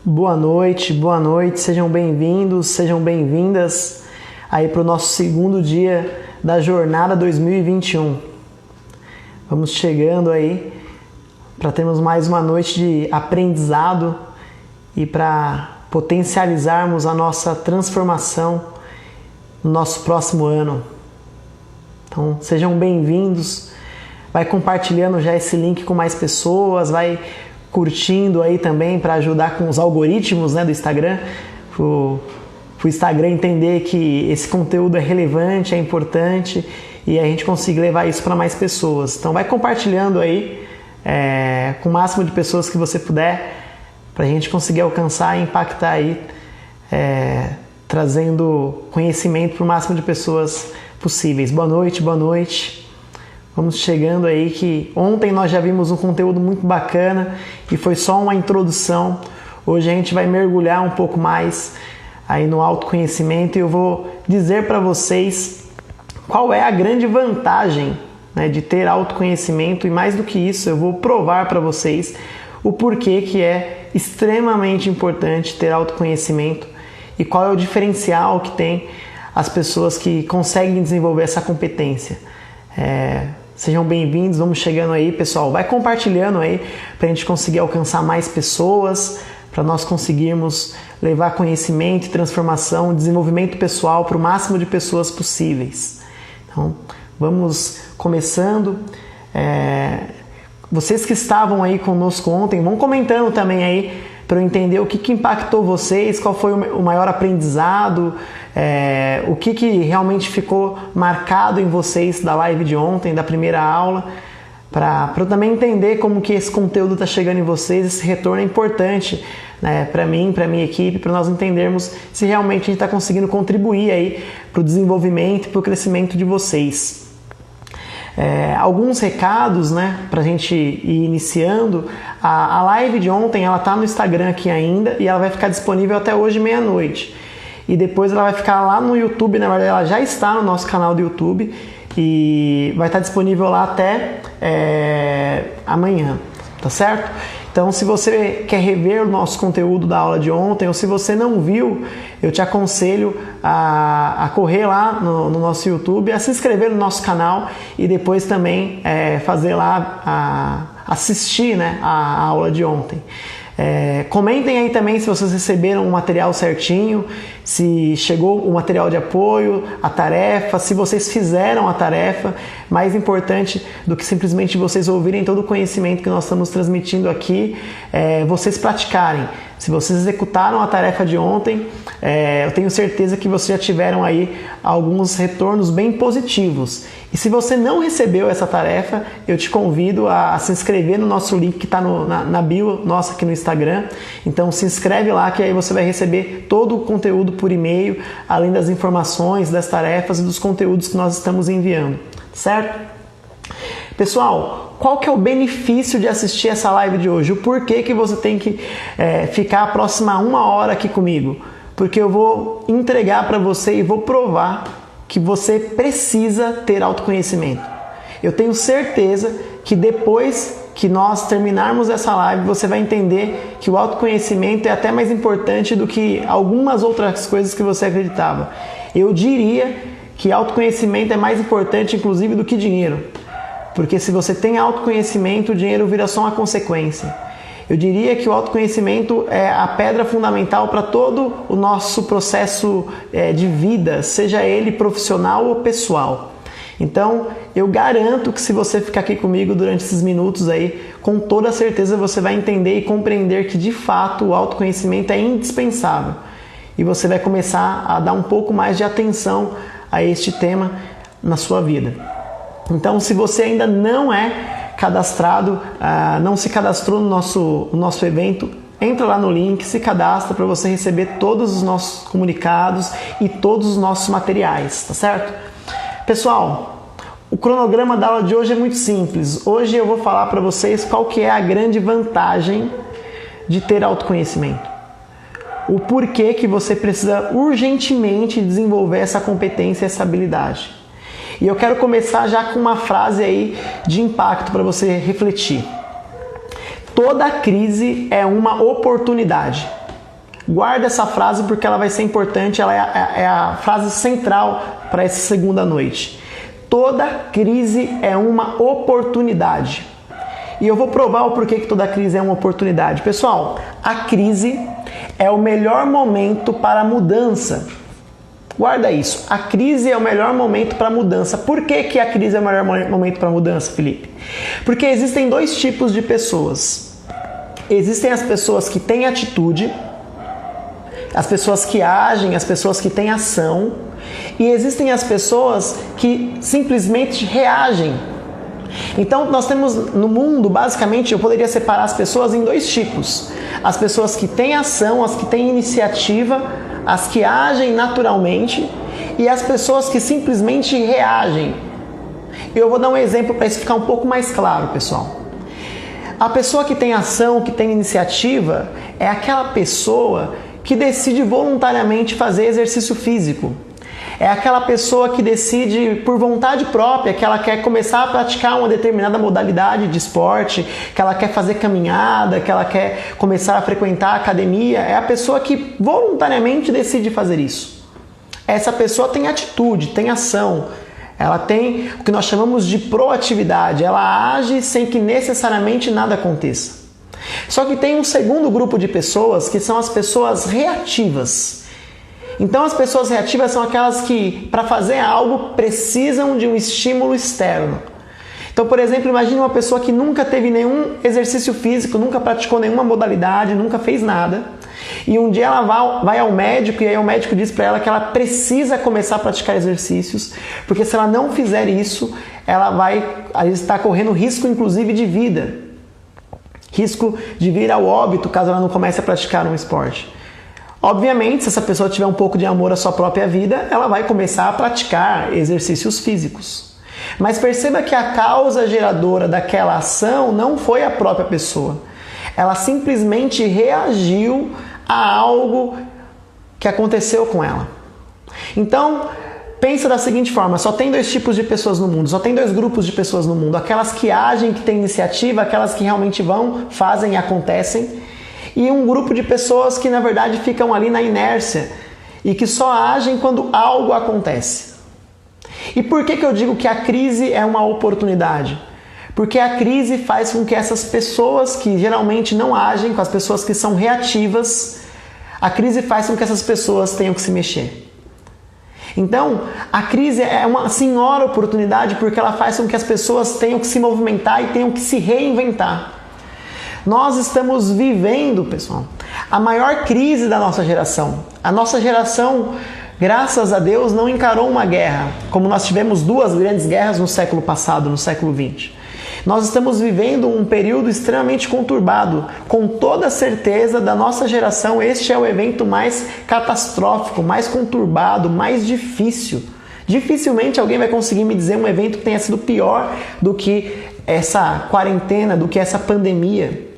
Boa noite, sejam bem-vindos, sejam bem-vindas aí para o nosso segundo dia da jornada 2021. Vamos chegando aí para termos mais uma noite de aprendizado e para potencializarmos a nossa transformação no nosso próximo ano. Então, sejam bem-vindos, vai compartilhando já esse link com mais pessoas, vai curtindo aí também para ajudar com os algoritmos, do Instagram, o Instagram entender que esse conteúdo é relevante, é importante e a gente conseguir levar isso para mais pessoas. Então vai compartilhando aí com o máximo de pessoas que você puder para a gente conseguir alcançar e impactar aí, trazendo conhecimento para o máximo de pessoas possíveis. Boa noite. Vamos chegando aí que ontem nós já vimos um conteúdo muito bacana e foi só uma introdução. Hoje a gente vai mergulhar um pouco mais aí no autoconhecimento e eu vou dizer para vocês qual é a grande vantagem, de ter autoconhecimento e mais do que isso eu vou provar para vocês o porquê que é extremamente importante ter autoconhecimento e qual é o diferencial que tem as pessoas que conseguem desenvolver essa competência. Sejam bem-vindos, vamos chegando aí, pessoal. Vai compartilhando aí para a gente conseguir alcançar mais pessoas, para nós conseguirmos levar conhecimento, transformação, desenvolvimento pessoal para o máximo de pessoas possíveis. Então, vamos começando. Vocês que estavam aí conosco ontem, vão comentando também aí para eu entender o que impactou vocês, qual foi o maior aprendizado, o que realmente ficou marcado em vocês da live de ontem, da primeira aula, para eu também entender como que esse conteúdo está chegando em vocês, esse retorno é importante, para mim, para a minha equipe, para nós entendermos se realmente a gente está conseguindo contribuir aí para o desenvolvimento e para o crescimento de vocês. Alguns recados, para a gente ir iniciando. A live de ontem ela está no Instagram aqui ainda e ela vai ficar disponível até hoje meia-noite. E depois ela vai ficar lá no YouTube, na verdade ela já está no nosso canal do YouTube e vai estar disponível lá até amanhã, tá certo? Então, se você quer rever o nosso conteúdo da aula de ontem ou se você não viu, eu te aconselho a correr lá no nosso YouTube, a se inscrever no nosso canal e depois também fazer lá, assistir a aula de ontem. Comentem aí também se vocês receberam o material certinho, se chegou o material de apoio, a tarefa, se vocês fizeram a tarefa. Mais importante do que simplesmente vocês ouvirem todo o conhecimento que nós estamos transmitindo aqui, vocês praticarem. Se vocês executaram a tarefa de ontem, eu tenho certeza que vocês já tiveram aí alguns retornos bem positivos. E se você não recebeu essa tarefa, eu te convido a se inscrever no nosso link que está na bio nossa aqui no Instagram. Então se inscreve lá que aí você vai receber todo o conteúdo por e-mail, além das informações, das tarefas e dos conteúdos que nós estamos enviando, certo? Pessoal, qual que é o benefício de assistir essa live de hoje? O porquê que você tem que ficar a próxima 1 hora aqui comigo? Porque eu vou entregar para você e vou provar que você precisa ter autoconhecimento. Eu tenho certeza que depois que nós terminarmos essa live, você vai entender que o autoconhecimento é até mais importante do que algumas outras coisas que você acreditava. Eu diria que autoconhecimento é mais importante, inclusive, do que dinheiro. Porque se você tem autoconhecimento, o dinheiro vira só uma consequência. Eu diria que o autoconhecimento é a pedra fundamental para todo o nosso processo de vida, seja ele profissional ou pessoal. Então, eu garanto que se você ficar aqui comigo durante esses minutos aí, com toda certeza você vai entender e compreender que de fato o autoconhecimento é indispensável. E você vai começar a dar um pouco mais de atenção a este tema na sua vida. Então, se você ainda não é cadastrado, não se cadastrou no nosso evento, entra lá no link, se cadastra para você receber todos os nossos comunicados e todos os nossos materiais, tá certo? Pessoal, o cronograma da aula de hoje é muito simples. Hoje eu vou falar para vocês qual que é a grande vantagem de ter autoconhecimento. O porquê que você precisa urgentemente desenvolver essa competência e essa habilidade. E eu quero começar já com uma frase aí de impacto para você refletir. Toda crise é uma oportunidade. Guarda essa frase porque ela vai ser importante, ela é a frase central para essa segunda noite. Toda crise é uma oportunidade. E eu vou provar o porquê que toda crise é uma oportunidade. Pessoal, a crise é o melhor momento para a mudança. Guarda isso. A crise é o melhor momento para a mudança. Por que que a crise é o melhor momento para a mudança, Felipe? Porque existem dois tipos de pessoas. Existem as pessoas que têm atitude, as pessoas que agem, as pessoas que têm ação, e existem as pessoas que simplesmente reagem. Então nós temos no mundo, basicamente, eu poderia separar as pessoas em dois tipos. As pessoas que têm ação, as que têm iniciativa, as que agem naturalmente, e as pessoas que simplesmente reagem. Eu vou dar um exemplo para isso ficar um pouco mais claro, pessoal. A pessoa que tem ação, que tem iniciativa, é aquela pessoa que decide voluntariamente fazer exercício físico. É aquela pessoa que decide por vontade própria que ela quer começar a praticar uma determinada modalidade de esporte, que ela quer fazer caminhada, que ela quer começar a frequentar a academia. É a pessoa que voluntariamente decide fazer isso. Essa pessoa tem atitude, tem ação. Ela tem o que nós chamamos de proatividade. Ela age sem que necessariamente nada aconteça. Só que tem um segundo grupo de pessoas que são as pessoas reativas. Então as pessoas reativas são aquelas que, para fazer algo, precisam de um estímulo externo. Então, por exemplo, imagine uma pessoa que nunca teve nenhum exercício físico, nunca praticou nenhuma modalidade, nunca fez nada. E um dia ela vai ao médico e aí o médico diz para ela que ela precisa começar a praticar exercícios, porque se ela não fizer isso, ela vai estar correndo risco, inclusive, de vida. Risco de vir ao óbito caso ela não comece a praticar um esporte. Obviamente, se essa pessoa tiver um pouco de amor à sua própria vida, ela vai começar a praticar exercícios físicos. Mas perceba que a causa geradora daquela ação não foi a própria pessoa. Ela simplesmente reagiu a algo que aconteceu com ela. Então, pensa da seguinte forma, só tem dois tipos de pessoas no mundo, só tem dois grupos de pessoas no mundo. Aquelas que agem, que têm iniciativa, aquelas que realmente vão, fazem e acontecem. E um grupo de pessoas que na verdade ficam ali na inércia e que só agem quando algo acontece. E por que eu digo que a crise é uma oportunidade? Porque a crise faz com que essas pessoas que geralmente não agem, com as pessoas que são reativas, a crise faz com que essas pessoas tenham que se mexer. Então, a crise é uma senhora oportunidade porque ela faz com que as pessoas tenham que se movimentar e tenham que se reinventar. Nós estamos vivendo, pessoal, a maior crise da nossa geração. A nossa geração, graças a Deus, não encarou uma guerra, como nós tivemos duas grandes guerras no século passado, no século XX. Nós estamos vivendo um período extremamente conturbado. Com toda certeza, da nossa geração, este é o evento mais catastrófico, mais conturbado, mais difícil. Dificilmente alguém vai conseguir me dizer um evento que tenha sido pior do que essa quarentena, do que essa pandemia.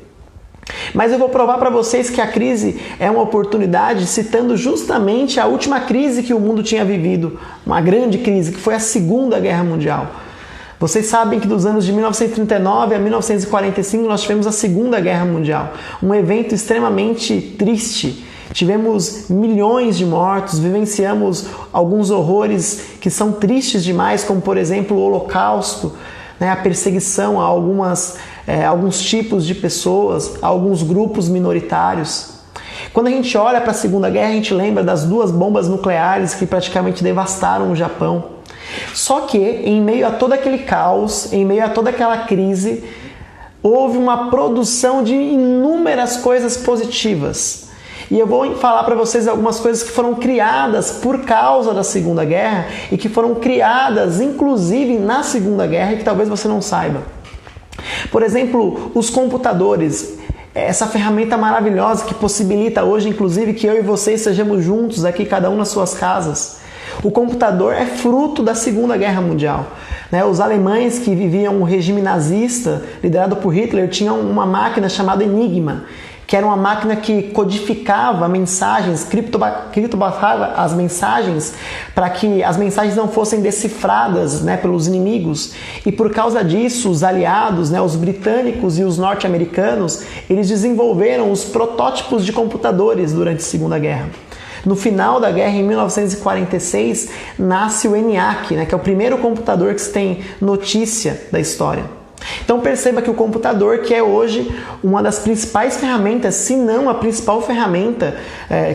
Mas eu vou provar para vocês que a crise é uma oportunidade citando justamente a última crise que o mundo tinha vivido, uma grande crise, que foi a Segunda Guerra Mundial. Vocês sabem que dos anos de 1939 a 1945 nós tivemos a Segunda Guerra Mundial, um evento extremamente triste. Tivemos milhões de mortos, vivenciamos alguns horrores que são tristes demais, como por exemplo o Holocausto, a perseguição a alguns tipos de pessoas, a alguns grupos minoritários. Quando a gente olha para a Segunda Guerra, a gente lembra das duas bombas nucleares que praticamente devastaram o Japão. Só que, em meio a todo aquele caos, em meio a toda aquela crise, houve uma produção de inúmeras coisas positivas. E eu vou falar para vocês algumas coisas que foram criadas por causa da Segunda Guerra e que foram criadas, inclusive, na Segunda Guerra e que talvez você não saiba. Por exemplo, os computadores, essa ferramenta maravilhosa que possibilita hoje, inclusive, que eu e vocês sejamos juntos aqui, cada um nas suas casas. O computador é fruto da Segunda Guerra Mundial. Os alemães que viviam o regime nazista, liderado por Hitler, tinham uma máquina chamada Enigma, que era uma máquina que codificava mensagens, criptografava as mensagens para que as mensagens não fossem decifradas, né, pelos inimigos. E por causa disso, os aliados, né, os britânicos e os norte-americanos, eles desenvolveram os protótipos de computadores durante a Segunda Guerra. No final da guerra, em 1946, nasce o ENIAC, né, que é o primeiro computador que se tem notícia da história. Então perceba que o computador, que é hoje uma das principais ferramentas, se não a principal ferramenta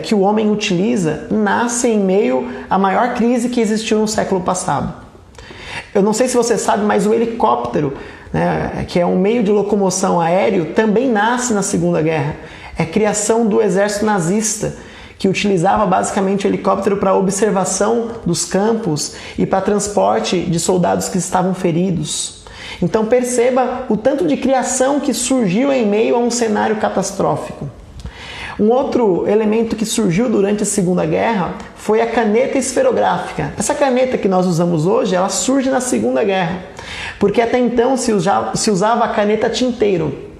que o homem utiliza, nasce em meio à maior crise que existiu no século passado. Eu não sei se você sabe, mas o helicóptero, né, que é um meio de locomoção aéreo, também nasce na Segunda Guerra. É criação do exército nazista, que utilizava basicamente o helicóptero para observação dos campos e para transporte de soldados que estavam feridos. Então perceba o tanto de criação que surgiu em meio a um cenário catastrófico. Um outro elemento que surgiu durante a Segunda Guerra foi a caneta esferográfica. Essa caneta que nós usamos hoje, ela surge na Segunda Guerra, porque até então se usava a caneta tinteiro.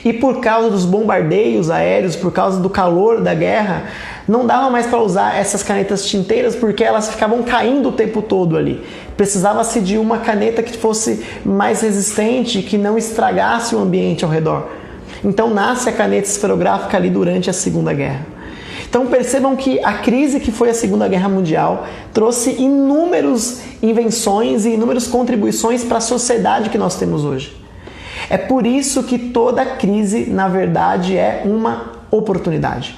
E por causa dos bombardeios aéreos, por causa do calor da guerra, não dava mais para usar essas canetas tinteiras porque elas ficavam caindo o tempo todo ali. Precisava-se de uma caneta que fosse mais resistente, que não estragasse o ambiente ao redor. Então nasce a caneta esferográfica ali durante a Segunda Guerra. Então percebam que a crise que foi a Segunda Guerra Mundial trouxe inúmeras invenções e inúmeras contribuições para a sociedade que nós temos hoje. É por isso que toda crise, na verdade, é uma oportunidade.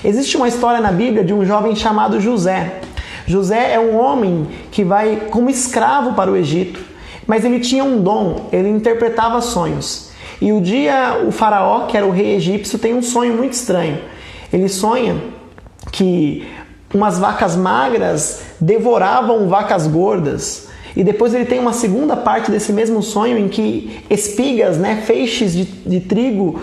Existe uma história na Bíblia de um jovem chamado José. José é um homem que vai como escravo para o Egito, mas ele tinha um dom, ele interpretava sonhos. E um dia o faraó, que era o rei egípcio, tem um sonho muito estranho. Ele sonha que umas vacas magras devoravam vacas gordas. E depois ele tem uma segunda parte desse mesmo sonho em que espigas, né, feixes de trigo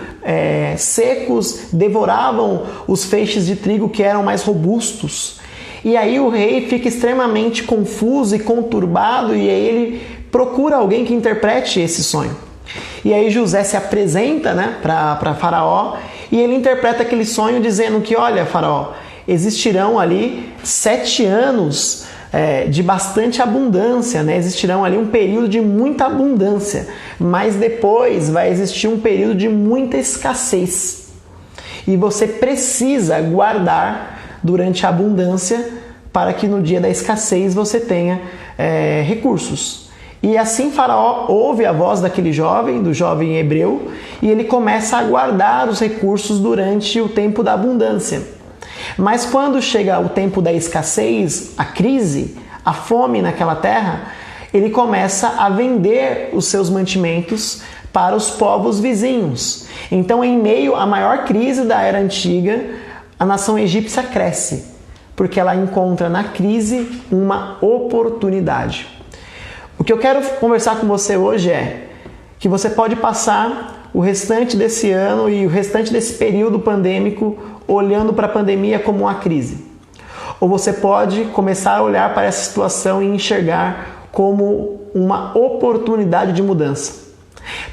secos devoravam os feixes de trigo que eram mais robustos. E aí o rei fica extremamente confuso e conturbado e aí ele procura alguém que interprete esse sonho. E aí José se apresenta, né, para Faraó e ele interpreta aquele sonho dizendo que, olha, Faraó, existirão ali 7 anos de bastante abundância, né? Existirão ali um período de muita abundância, mas depois vai existir um período de muita escassez. E você precisa guardar durante a abundância para que no dia da escassez você tenha recursos. E assim Faraó ouve a voz daquele jovem, do jovem hebreu, e ele começa a guardar os recursos durante o tempo da abundância. Mas quando chega o tempo da escassez, a crise, a fome naquela terra, ele começa a vender os seus mantimentos para os povos vizinhos. Então, em meio à maior crise da Era Antiga, a nação egípcia cresce, porque ela encontra na crise uma oportunidade. O que eu quero conversar com você hoje é que você pode passar o restante desse ano e o restante desse período pandêmico olhando para a pandemia como uma crise. Ou você pode começar a olhar para essa situação e enxergar como uma oportunidade de mudança.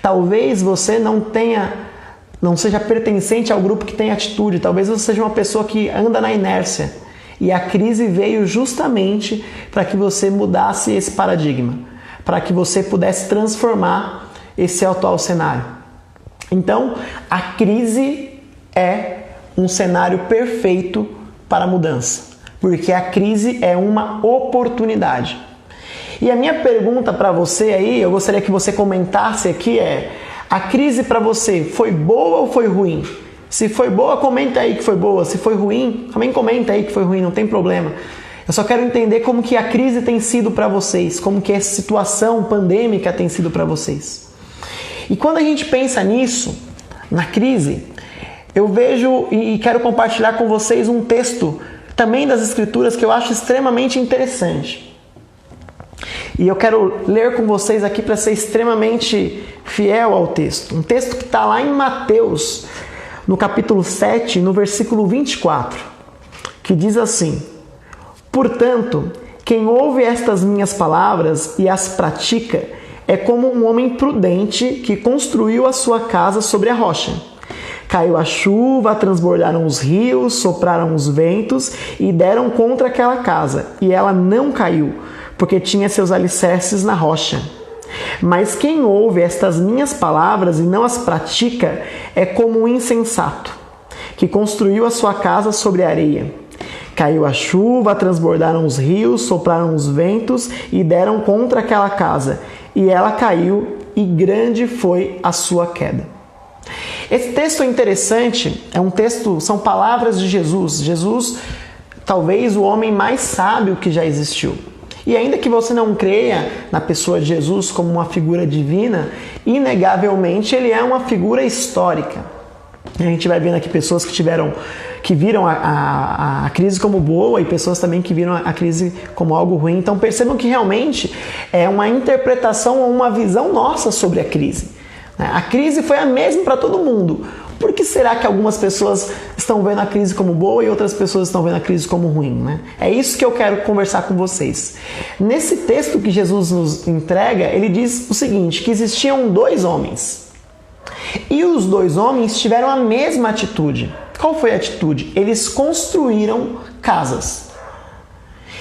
Talvez você não seja pertencente ao grupo que tem atitude, talvez você seja uma pessoa que anda na inércia. E a crise veio justamente para que você mudasse esse paradigma, para que você pudesse transformar esse atual cenário. Então, a crise é um cenário perfeito para a mudança, porque a crise é uma oportunidade. E a minha pergunta para você aí, eu gostaria que você comentasse aqui a crise para você foi boa ou foi ruim? Se foi boa, comenta aí que foi boa. Se foi ruim, também comenta aí que foi ruim, não tem problema. Eu só quero entender como que a crise tem sido para vocês, como que essa situação pandêmica tem sido para vocês. E quando a gente pensa nisso, na crise, eu vejo e quero compartilhar com vocês um texto também das Escrituras que eu acho extremamente interessante. E eu quero ler com vocês aqui para ser extremamente fiel ao texto. Um texto que está lá em Mateus, no capítulo 7, no versículo 24, que diz assim: portanto, quem ouve estas minhas palavras e as pratica é como um homem prudente que construiu a sua casa sobre a rocha. Caiu a chuva, transbordaram os rios, sopraram os ventos e deram contra aquela casa. E ela não caiu, porque tinha seus alicerces na rocha. Mas quem ouve estas minhas palavras e não as pratica é como um insensato, que construiu a sua casa sobre a areia. Caiu a chuva, transbordaram os rios, sopraram os ventos e deram contra aquela casa. E ela caiu, e grande foi a sua queda. Esse texto é interessante, são palavras de Jesus. Jesus, talvez o homem mais sábio que já existiu. E ainda que você não creia na pessoa de Jesus como uma figura divina, inegavelmente ele é uma figura histórica. A gente vai vendo aqui pessoas que viram a crise como boa e pessoas também que viram a crise como algo ruim. Então percebam que realmente é uma interpretação ou uma visão nossa sobre a crise. A crise foi a mesma para todo mundo. Por que será que algumas pessoas estão vendo a crise como boa e outras pessoas estão vendo a crise como ruim, né? É isso que eu quero conversar com vocês. Nesse texto que Jesus nos entrega, ele diz o seguinte, que existiam dois homens. E os dois homens tiveram a mesma atitude. Qual foi a atitude? Eles construíram casas.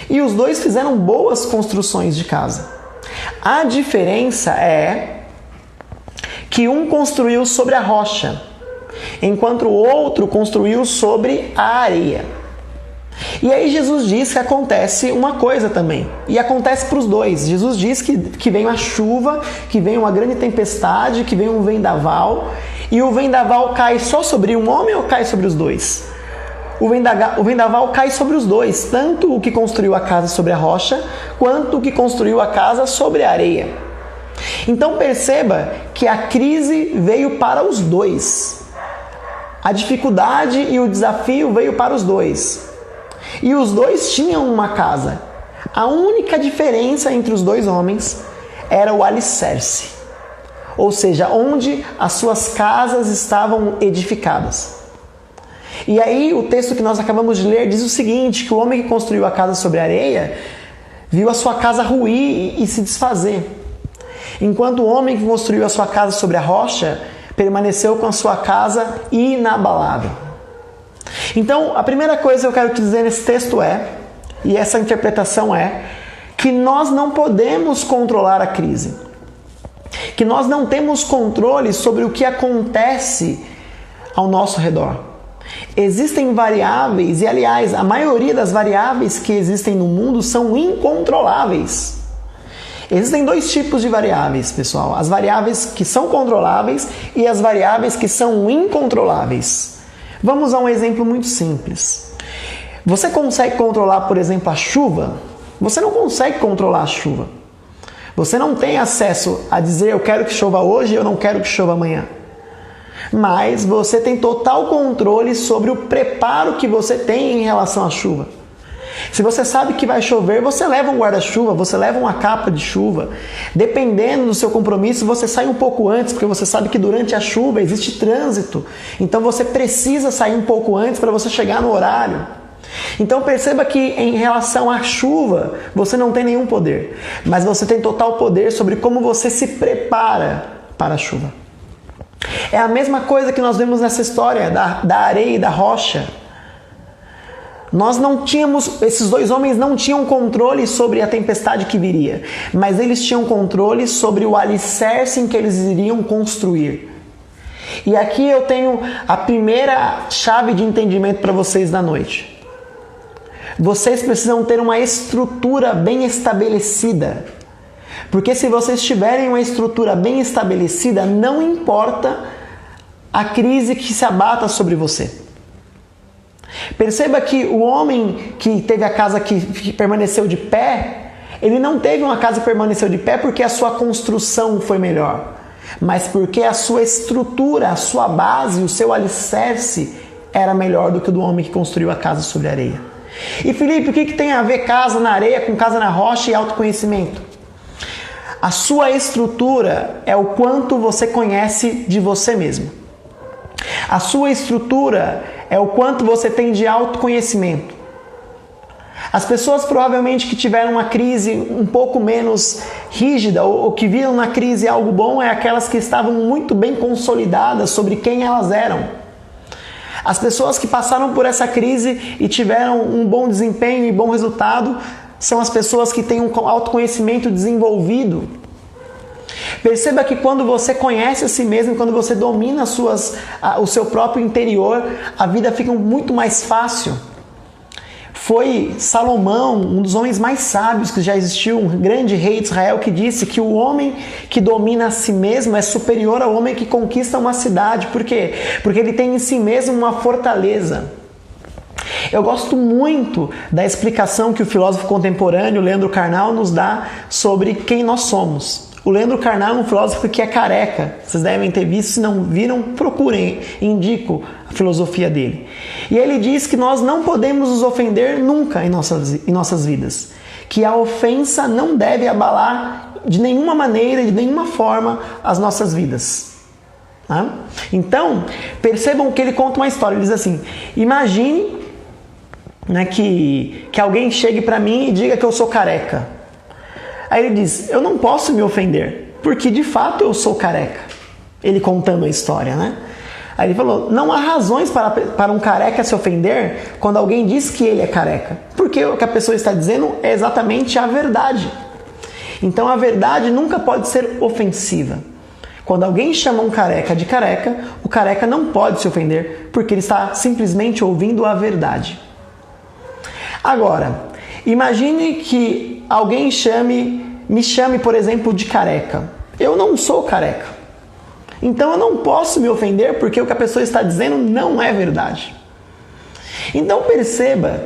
E os dois fizeram boas construções de casa. A diferença é que um construiu sobre a rocha, enquanto o outro construiu sobre a areia. E aí Jesus diz que acontece uma coisa também, e acontece para os dois. Jesus diz que vem uma chuva, que vem uma grande tempestade, que vem um vendaval, e o vendaval cai só sobre um homem ou cai sobre os dois? O vendaval cai sobre os dois, tanto o que construiu a casa sobre a rocha, quanto o que construiu a casa sobre a areia. Então perceba que a crise veio para os dois. A dificuldade e o desafio veio para os dois. E os dois tinham uma casa. A única diferença entre os dois homens era o alicerce. Ou seja, onde as suas casas estavam edificadas. E aí o texto que nós acabamos de ler diz o seguinte, que o homem que construiu a casa sobre a areia viu a sua casa ruir e se desfazer. Enquanto o homem que construiu a sua casa sobre a rocha permaneceu com a sua casa inabalável. Então, a primeira coisa que eu quero te dizer nesse texto e essa interpretação que nós não podemos controlar a crise. Que nós não temos controle sobre o que acontece ao nosso redor. Existem variáveis, e aliás, a maioria das variáveis que existem no mundo são incontroláveis. Existem dois tipos de variáveis, pessoal. As variáveis que são controláveis e as variáveis que são incontroláveis. Vamos a um exemplo muito simples. Você consegue controlar, por exemplo, a chuva? Você não consegue controlar a chuva. Você não tem acesso a dizer eu quero que chova hoje e eu não quero que chova amanhã. Mas você tem total controle sobre o preparo que você tem em relação à chuva. Se você sabe que vai chover, você leva um guarda-chuva, você leva uma capa de chuva. Dependendo do seu compromisso, você sai um pouco antes, porque você sabe que durante a chuva existe trânsito. Então você precisa sair um pouco antes para você chegar no horário. Então perceba que em relação à chuva, você não tem nenhum poder. Mas você tem total poder sobre como você se prepara para a chuva. É a mesma coisa que nós vemos nessa história da areia e da rocha. Esses dois homens não tinham controle sobre a tempestade que viria, mas eles tinham controle sobre o alicerce em que eles iriam construir. E aqui eu tenho a primeira chave de entendimento para vocês da noite. Vocês precisam ter uma estrutura bem estabelecida. Porque se vocês tiverem uma estrutura bem estabelecida, não importa a crise que se abata sobre você. Perceba que o homem que teve a casa que permaneceu de pé, ele não teve uma casa que permaneceu de pé porque a sua construção foi melhor, mas porque a sua estrutura, a sua base, o seu alicerce era melhor do que o do homem que construiu a casa sobre a areia. E Felipe, o que tem a ver casa na areia com casa na rocha e autoconhecimento? A sua estrutura é o quanto você conhece de você mesmo. A sua estrutura é o quanto você tem de autoconhecimento. As pessoas provavelmente que tiveram uma crise um pouco menos rígida ou que viram na crise algo bom é aquelas que estavam muito bem consolidadas sobre quem elas eram. As pessoas que passaram por essa crise e tiveram um bom desempenho e bom resultado são as pessoas que têm um autoconhecimento desenvolvido. Perceba que quando você conhece a si mesmo, quando você domina o seu próprio interior, a vida fica muito mais fácil. Foi Salomão, um dos homens mais sábios que já existiu, um grande rei de Israel, que disse que o homem que domina a si mesmo é superior ao homem que conquista uma cidade. Por quê? Porque ele tem em si mesmo uma fortaleza. Eu gosto muito da explicação que o filósofo contemporâneo Leandro Carnal nos dá sobre quem nós somos. O Leandro Carnal é um filósofo que é careca. Vocês devem ter visto, se não viram, procurem, indico a filosofia dele. E ele diz que nós não podemos nos ofender nunca em nossas vidas. Que a ofensa não deve abalar de nenhuma maneira, de nenhuma forma, as nossas vidas. Tá? Então, percebam que ele conta uma história. Ele diz assim, imagine, né, que alguém chegue para mim e diga que eu sou careca. Aí ele diz, eu não posso me ofender, porque de fato eu sou careca. Ele contando a história, né? Aí ele falou, não há razões para um careca se ofender quando alguém diz que ele é careca. Porque o que a pessoa está dizendo é exatamente a verdade. Então a verdade nunca pode ser ofensiva. Quando alguém chama um careca de careca, o careca não pode se ofender, porque ele está simplesmente ouvindo a verdade. Agora, imagine que alguém me chame, por exemplo, de careca. Eu não sou careca. Então eu não posso me ofender porque o que a pessoa está dizendo não é verdade. Então perceba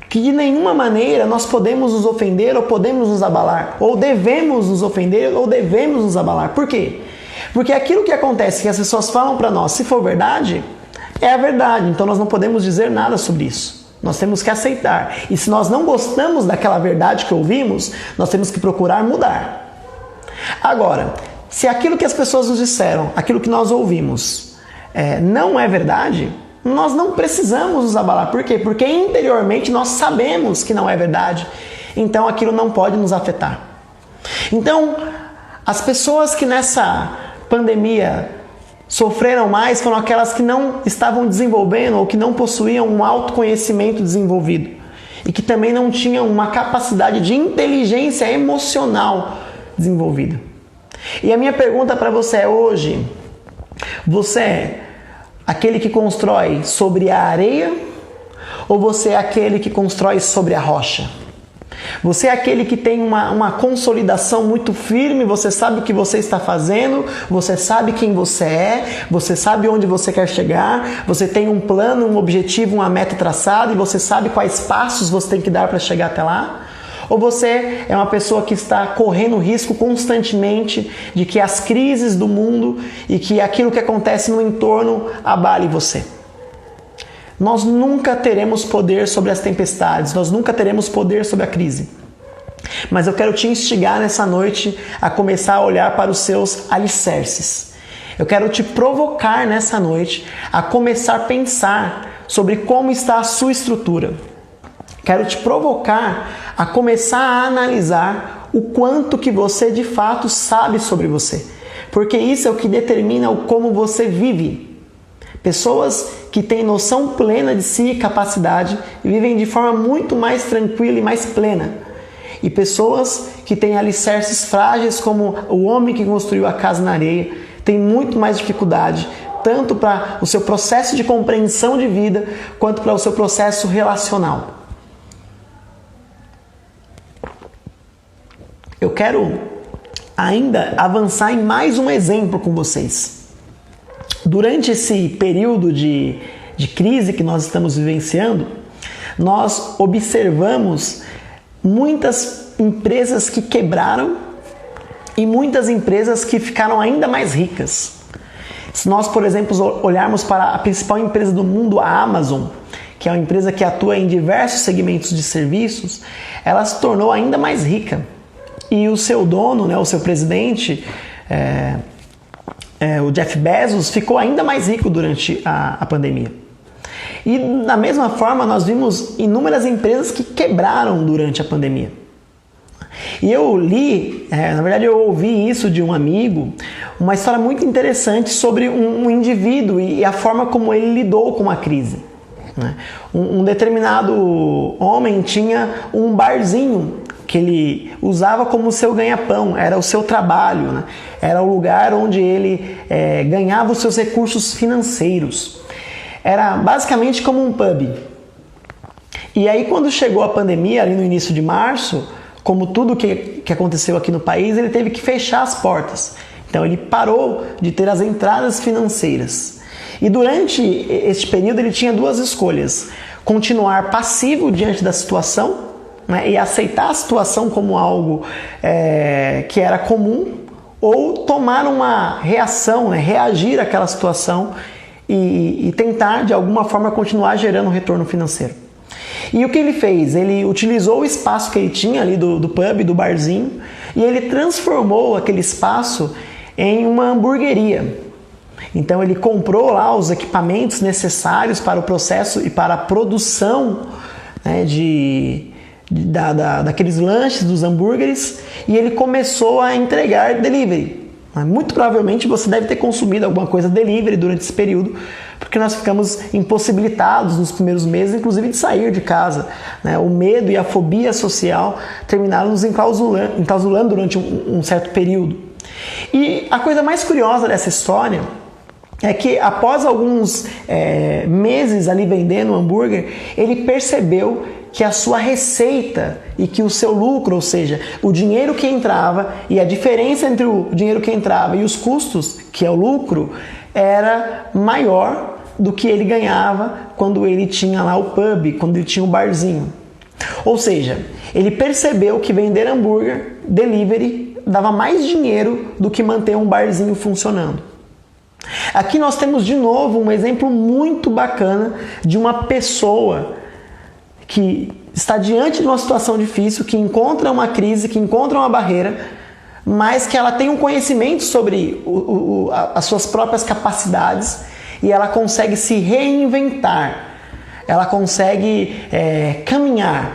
que de nenhuma maneira nós podemos nos ofender ou podemos nos abalar, ou devemos nos ofender ou devemos nos abalar. Por quê? Porque aquilo que acontece, que as pessoas falam para nós, se for verdade, é a verdade. Então nós não podemos dizer nada sobre isso. Nós temos que aceitar. E se nós não gostamos daquela verdade que ouvimos, nós temos que procurar mudar. Agora, se aquilo que as pessoas nos disseram, aquilo que nós ouvimos, não é verdade, nós não precisamos nos abalar. Por quê? Porque interiormente nós sabemos que não é verdade. Então aquilo não pode nos afetar. Então, as pessoas que nessa pandemia sofreram mais foram aquelas que não estavam desenvolvendo ou que não possuíam um autoconhecimento desenvolvido e que também não tinham uma capacidade de inteligência emocional desenvolvida. E a minha pergunta para você é hoje, você é aquele que constrói sobre a areia ou você é aquele que constrói sobre a rocha? Você é aquele que tem uma consolidação muito firme, você sabe o que você está fazendo, você sabe quem você é, você sabe onde você quer chegar, você tem um plano, um objetivo, uma meta traçada e você sabe quais passos você tem que dar para chegar até lá? Ou você é uma pessoa que está correndo risco constantemente de que as crises do mundo e que aquilo que acontece no entorno abale você? Nós nunca teremos poder sobre as tempestades, nós nunca teremos poder sobre a crise. Mas eu quero te instigar nessa noite a começar a olhar para os seus alicerces. Eu quero te provocar nessa noite a começar a pensar sobre como está a sua estrutura. Quero te provocar a começar a analisar o quanto que você de fato sabe sobre você. Porque isso é o que determina o como você vive. Pessoas que têm noção plena de si e capacidade vivem de forma muito mais tranquila e mais plena. E pessoas que têm alicerces frágeis, como o homem que construiu a casa na areia, têm muito mais dificuldade, tanto para o seu processo de compreensão de vida, quanto para o seu processo relacional. Eu quero ainda avançar em mais um exemplo com vocês. Durante esse período de crise que nós estamos vivenciando, nós observamos muitas empresas que quebraram e muitas empresas que ficaram ainda mais ricas. Se nós, por exemplo, olharmos para a principal empresa do mundo, a Amazon, que é uma empresa que atua em diversos segmentos de serviços, ela se tornou ainda mais rica. E o seu dono, o seu presidente, o Jeff Bezos, ficou ainda mais rico durante a pandemia. E da mesma forma nós vimos inúmeras empresas que quebraram durante a pandemia. E eu li, na verdade eu ouvi isso de um amigo, uma história muito interessante sobre um indivíduo e a forma como ele lidou com a crise. Um determinado homem tinha um barzinho que ele usava como seu ganha-pão, era o seu trabalho, né? Era o lugar onde ele ganhava os seus recursos financeiros. Era basicamente como um pub. E aí quando chegou a pandemia, ali no início de março, como tudo que aconteceu aqui no país, ele teve que fechar as portas. Então ele parou de ter as entradas financeiras. E durante este período ele tinha duas escolhas: continuar passivo diante da situação, né, e aceitar a situação como algo que era comum, ou tomar uma reação, né, reagir àquela situação e tentar de alguma forma continuar gerando retorno financeiro. E o que ele fez? Ele utilizou o espaço que ele tinha ali do pub, do barzinho, e ele transformou aquele espaço em uma hamburgueria. Então ele comprou lá os equipamentos necessários para o processo e para a produção, né, daqueles lanches, dos hambúrgueres, e ele começou a entregar delivery. Muito provavelmente você deve ter consumido alguma coisa delivery durante esse período, porque nós ficamos impossibilitados nos primeiros meses, inclusive de sair de casa, né? O medo e a fobia social terminaram nos enclausulando durante um certo período. E a coisa mais curiosa dessa história é que após alguns meses ali vendendo hambúrguer, ele percebeu que a sua receita e que o seu lucro, ou seja, o dinheiro que entrava e a diferença entre o dinheiro que entrava e os custos, que é o lucro, era maior do que ele ganhava quando ele tinha lá o pub, quando ele tinha o barzinho. Ou seja, ele percebeu que vender hambúrguer, delivery, dava mais dinheiro do que manter um barzinho funcionando. Aqui nós temos de novo um exemplo muito bacana de uma pessoa que está diante de uma situação difícil, que encontra uma crise, que encontra uma barreira, mas que ela tem um conhecimento sobre as suas próprias capacidades e ela consegue se reinventar, ela consegue caminhar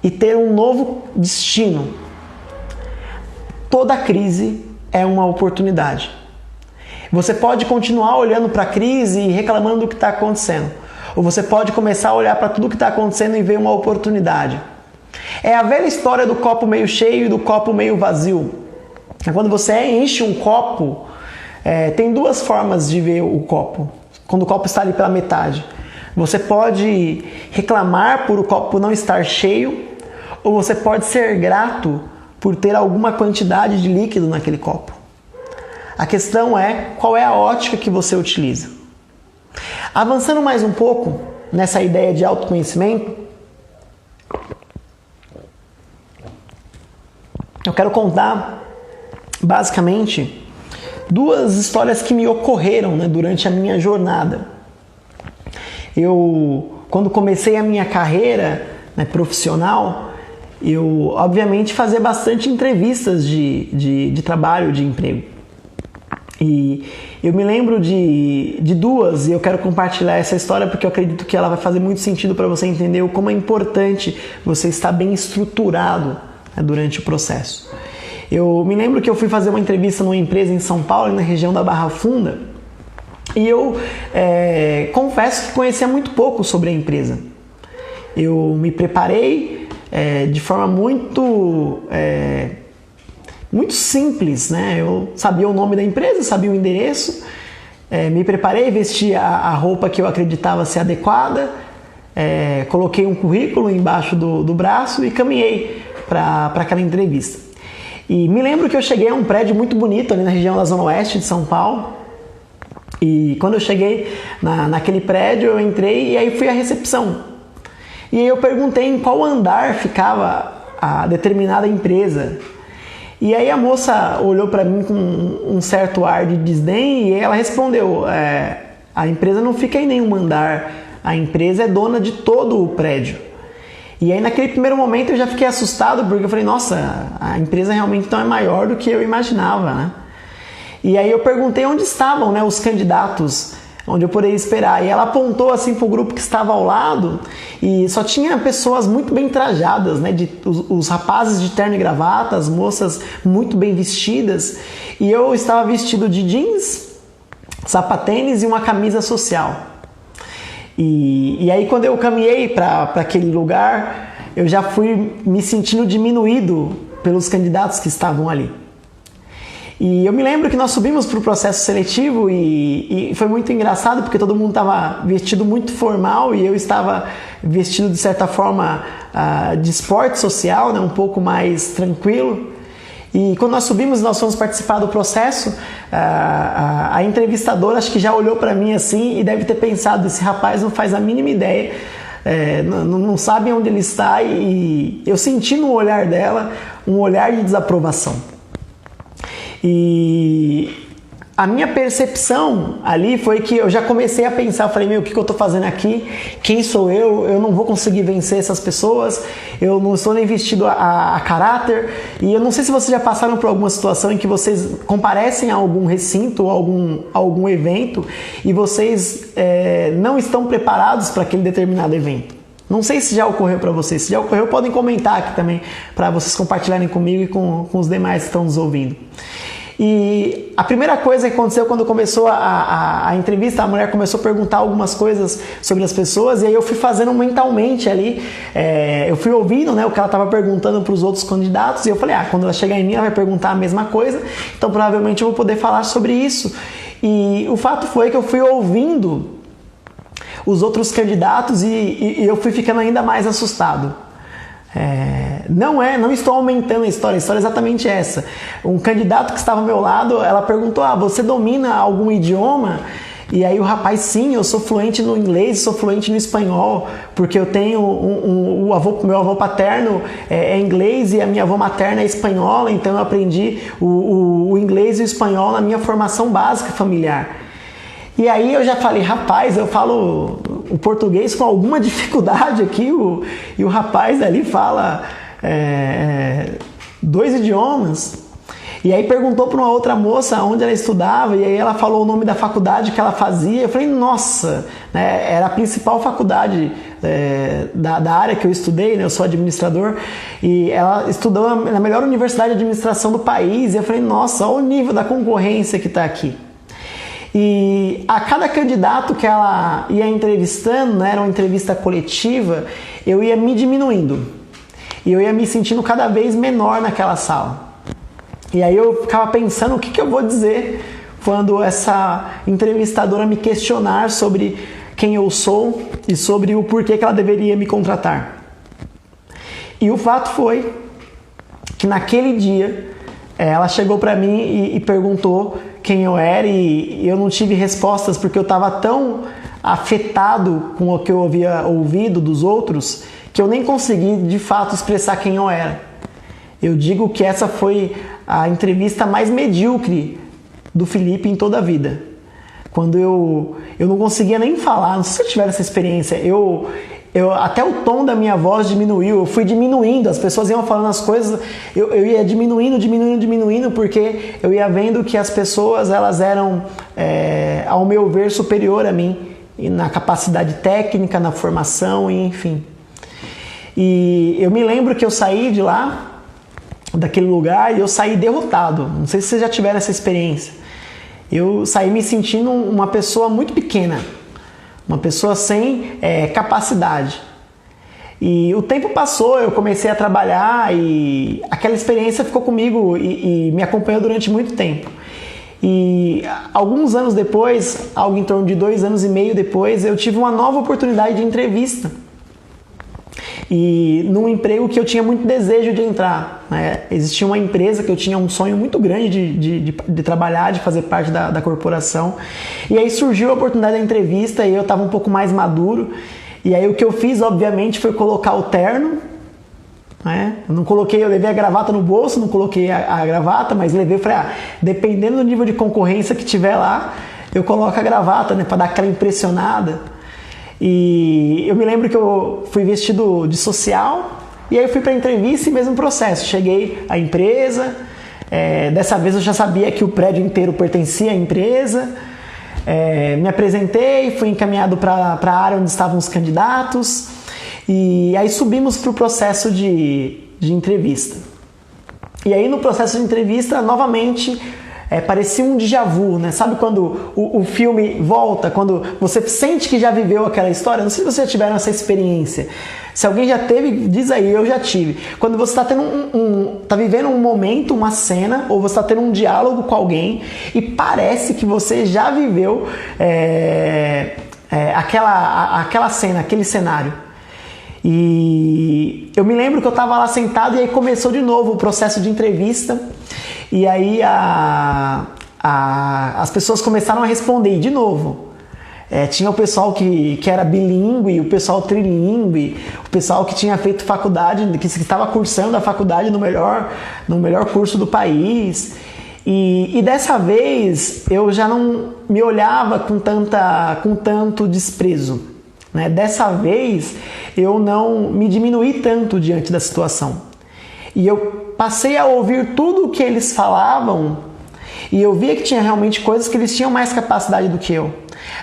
e ter um novo destino. Toda crise é uma oportunidade. Você pode continuar olhando para a crise e reclamando do que está acontecendo. Ou você pode começar a olhar para tudo que está acontecendo e ver uma oportunidade. É a velha história do copo meio cheio e do copo meio vazio. Quando você enche um copo, tem duas formas de ver o copo. Quando o copo está ali pela metade. Você pode reclamar por o copo não estar cheio, ou você pode ser grato por ter alguma quantidade de líquido naquele copo. A questão é qual é a ótica que você utiliza. Avançando mais um pouco nessa ideia de autoconhecimento, eu quero contar basicamente duas histórias que me ocorreram, né, durante a minha jornada. Quando comecei a minha carreira, né, profissional, eu obviamente fazia bastante entrevistas de trabalho, de emprego. E eu me lembro de duas, e eu quero compartilhar essa história porque eu acredito que ela vai fazer muito sentido para você entender como é importante você estar bem estruturado, né, durante o processo. Eu me lembro que eu fui fazer uma entrevista numa empresa em São Paulo, na região da Barra Funda, e eu confesso que conhecia muito pouco sobre a empresa. Eu me preparei de forma muito simples, né? Eu sabia o nome da empresa, sabia o endereço, me preparei, vesti a roupa que eu acreditava ser adequada, coloquei um currículo embaixo do braço e caminhei para aquela entrevista. E me lembro que eu cheguei a um prédio muito bonito ali na região da Zona Oeste de São Paulo, e quando eu cheguei naquele prédio eu entrei e aí fui à recepção. E aí eu perguntei em qual andar ficava a determinada empresa. E aí a moça olhou para mim com um certo ar de desdém e ela respondeu: a empresa não fica em nenhum andar, a empresa é dona de todo o prédio. E aí naquele primeiro momento eu já fiquei assustado, porque eu falei: nossa, a empresa realmente então é maior do que eu imaginava, né? E aí eu perguntei onde estavam, né, os candidatos onde eu poderia esperar. E ela apontou assim para o grupo que estava ao lado e só tinha pessoas muito bem trajadas, né? Os rapazes de terno e gravata, as moças muito bem vestidas, e eu estava vestido de jeans, sapatênis e uma camisa social. E aí quando eu caminhei para aquele lugar, eu já fui me sentindo diminuído pelos candidatos que estavam ali. E eu me lembro que nós subimos para o processo seletivo e foi muito engraçado porque todo mundo estava vestido muito formal e eu estava vestido de certa forma de esporte social, né, um pouco mais tranquilo. E quando nós subimos, nós fomos participar do processo, a entrevistadora acho que já olhou para mim assim e deve ter pensado, esse rapaz não faz a mínima ideia, não sabe onde ele está, e eu senti no olhar dela um olhar de desaprovação. E a minha percepção ali foi que eu já comecei a pensar, eu falei, o que eu estou fazendo aqui? Quem sou eu? Eu não vou conseguir vencer essas pessoas, eu não estou nem vestido a caráter. E eu não sei se vocês já passaram por alguma situação em que vocês comparecem a algum recinto ou algum evento e vocês não estão preparados para aquele determinado evento. Não sei se já ocorreu para vocês. Se já ocorreu, podem comentar aqui também para vocês compartilharem comigo e com os demais que estão nos ouvindo. E a primeira coisa que aconteceu quando começou a entrevista, a mulher começou a perguntar algumas coisas sobre as pessoas e aí eu fui fazendo mentalmente ali, eu fui ouvindo, né, o que ela estava perguntando para os outros candidatos e eu falei, quando ela chegar em mim ela vai perguntar a mesma coisa, então provavelmente eu vou poder falar sobre isso. E o fato foi que eu fui ouvindo os outros candidatos e eu fui ficando ainda mais assustado. Não estou aumentando a história é exatamente essa. Um candidato que estava ao meu lado, ela perguntou, você domina algum idioma? E aí o rapaz, sim, eu sou fluente no inglês, sou fluente no espanhol, porque eu tenho meu avô paterno é inglês e a minha avó materna é espanhola, então eu aprendi o inglês e o espanhol na minha formação básica familiar. E aí eu já falei, rapaz, eu falo o português com alguma dificuldade aqui, e o rapaz ali fala 2 idiomas. E aí perguntou para uma outra moça onde ela estudava, e aí ela falou o nome da faculdade que ela fazia. Eu falei, nossa, né, era a principal faculdade da área que eu estudei, né, eu sou administrador, e ela estudou na melhor universidade de administração do país. E eu falei, nossa, olha o nível da concorrência que está aqui. E a cada candidato que ela ia entrevistando, né, era uma entrevista coletiva, eu ia me diminuindo. E eu ia me sentindo cada vez menor naquela sala. E aí eu ficava pensando o que eu vou dizer quando essa entrevistadora me questionar sobre quem eu sou e sobre o porquê que ela deveria me contratar. E o fato foi que naquele dia ela chegou para mim e perguntou quem eu era, e eu não tive respostas porque eu estava tão afetado com o que eu havia ouvido dos outros que eu nem consegui de fato expressar quem eu era. Eu digo que essa foi a entrevista mais medíocre do Felipe em toda a vida. Quando eu não conseguia nem falar, não sei se eu tiver essa experiência, até o tom da minha voz diminuiu, eu fui diminuindo, as pessoas iam falando as coisas, eu ia diminuindo, porque eu ia vendo que as pessoas, elas eram, ao meu ver, superior a mim, na capacidade técnica, na formação, enfim. E eu me lembro que eu saí de lá, daquele lugar, e eu saí derrotado. Não sei se vocês já tiveram essa experiência. Eu saí me sentindo uma pessoa muito pequena, uma pessoa sem capacidade. E o tempo passou, eu comecei a trabalhar e aquela experiência ficou comigo e me acompanhou durante muito tempo. E alguns anos depois, algo em torno de 2 anos e meio depois, eu tive uma nova oportunidade de entrevista. E num emprego que eu tinha muito desejo de entrar, né? Existia uma empresa que eu tinha um sonho muito grande de trabalhar, de fazer parte da corporação. E aí surgiu a oportunidade da entrevista e eu estava um pouco mais maduro. E aí o que eu fiz, obviamente, foi colocar o terno, né? Eu levei a gravata no bolso, não coloquei a gravata, mas levei, falei, dependendo do nível de concorrência que tiver lá, eu coloco a gravata, né, para dar aquela impressionada. E eu me lembro que eu fui vestido de social e aí eu fui para a entrevista e mesmo processo. Cheguei à empresa, dessa vez eu já sabia que o prédio inteiro pertencia à empresa. me apresentei, fui encaminhado para a área onde estavam os candidatos e aí subimos para o processo de entrevista. E aí no processo de entrevista, novamente, parecia um déjà vu, né? Sabe quando o filme volta, quando você sente que já viveu aquela história? Não sei se vocês já tiveram essa experiência. Se alguém já teve, diz aí, eu já tive. Quando você está tendo tá vivendo um momento, uma cena, ou você está tendo um diálogo com alguém e parece que você já viveu aquela cena, aquele cenário. E eu me lembro que eu estava lá sentado e aí começou de novo o processo de entrevista. E aí as pessoas começaram a responder de novo. Tinha o pessoal que era bilíngue, o pessoal trilíngue, o pessoal que tinha feito faculdade, que estava cursando a faculdade no melhor curso do país. E dessa vez eu já não me olhava com tanto desprezo, né? Dessa vez eu não me diminuí tanto diante da situação. E eu passei a ouvir tudo o que eles falavam e eu via que tinha realmente coisas que eles tinham mais capacidade do que eu.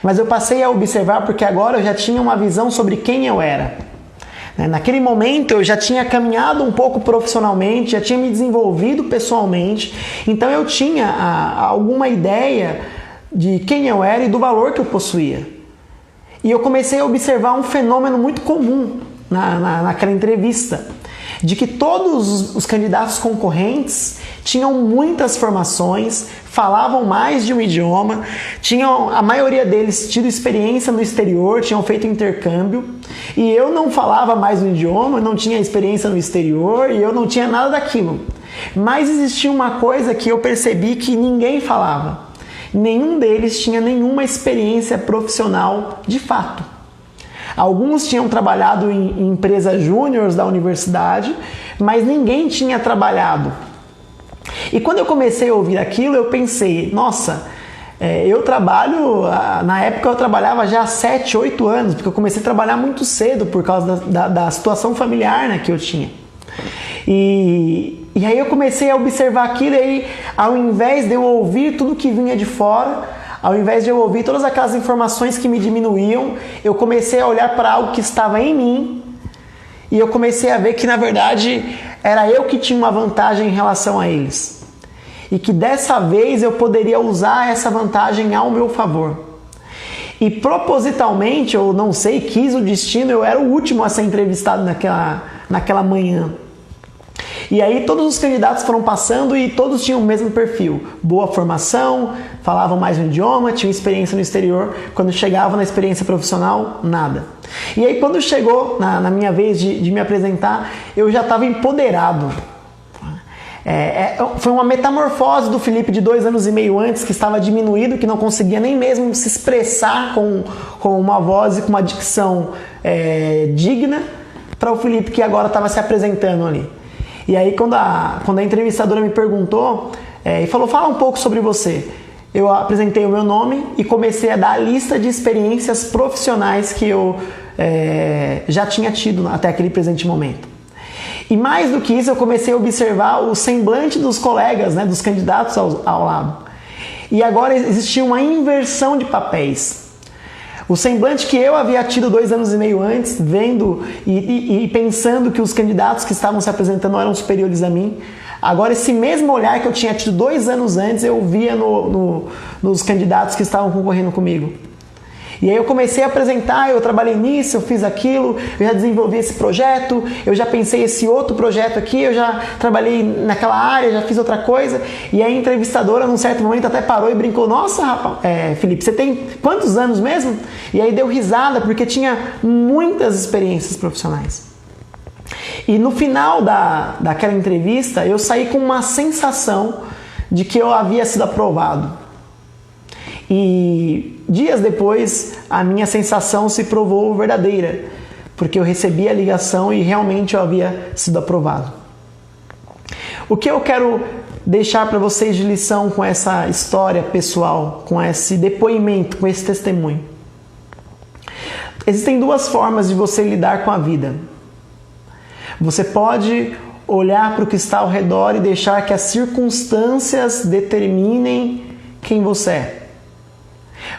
Mas eu passei a observar porque agora eu já tinha uma visão sobre quem eu era. Naquele momento eu já tinha caminhado um pouco profissionalmente, já tinha me desenvolvido pessoalmente, então eu tinha alguma ideia de quem eu era e do valor que eu possuía. E eu comecei a observar um fenômeno muito comum naquela entrevista, de que todos os candidatos concorrentes tinham muitas formações, falavam mais de um idioma, a maioria deles tido experiência no exterior, tinham feito intercâmbio, e eu não falava mais um idioma, não tinha experiência no exterior e eu não tinha nada daquilo. Mas existia uma coisa que eu percebi que ninguém falava. Nenhum deles tinha nenhuma experiência profissional de fato. Alguns tinham trabalhado em empresas júniores da universidade, mas ninguém tinha trabalhado. E quando eu comecei a ouvir aquilo, eu pensei, nossa, na época eu trabalhava já há 7, 8 anos, porque eu comecei a trabalhar muito cedo por causa da situação familiar, né, que eu tinha. E aí eu comecei a observar aquilo e aí, ao invés de eu ouvir tudo que vinha de fora, ao invés de eu ouvir todas aquelas informações que me diminuíam, eu comecei a olhar para algo que estava em mim e eu comecei a ver que, na verdade, era eu que tinha uma vantagem em relação a eles. E que dessa vez eu poderia usar essa vantagem ao meu favor. E propositalmente, ou não sei, quis o destino, eu era o último a ser entrevistado naquela manhã. E aí todos os candidatos foram passando e todos tinham o mesmo perfil. Boa formação, falavam mais um idioma, tinham experiência no exterior. Quando chegavam na experiência profissional, nada. E aí quando chegou na minha vez de me apresentar, eu já estava empoderado. Foi uma metamorfose do Felipe de 2 anos e meio antes, que estava diminuído, que não conseguia nem mesmo se expressar com uma voz e com uma dicção digna, para o Felipe que agora estava se apresentando ali. E aí quando a entrevistadora me perguntou e falou, fala um pouco sobre você, eu apresentei o meu nome e comecei a dar a lista de experiências profissionais que eu já tinha tido até aquele presente momento. E mais do que isso, eu comecei a observar o semblante dos colegas, né, dos candidatos ao lado. E agora existia uma inversão de papéis. O semblante que eu havia tido 2 anos e meio antes, vendo e pensando que os candidatos que estavam se apresentando eram superiores a mim, agora esse mesmo olhar que eu tinha tido 2 anos antes, eu via nos candidatos que estavam concorrendo comigo. E aí eu comecei a apresentar, eu trabalhei nisso, eu fiz aquilo, eu já desenvolvi esse projeto, eu já pensei esse outro projeto aqui, eu já trabalhei naquela área, já fiz outra coisa. E aí a entrevistadora, num certo momento, até parou e brincou, nossa, rapaz, Felipe, você tem quantos anos mesmo? E aí deu risada, porque tinha muitas experiências profissionais. E no final daquela entrevista, eu saí com uma sensação de que eu havia sido aprovado. E dias depois, a minha sensação se provou verdadeira, porque eu recebi a ligação e realmente eu havia sido aprovado. O que eu quero deixar para vocês de lição com essa história pessoal, com esse depoimento, com esse testemunho? Existem 2 formas de você lidar com a vida. Você pode olhar para o que está ao redor e deixar que as circunstâncias determinem quem você é.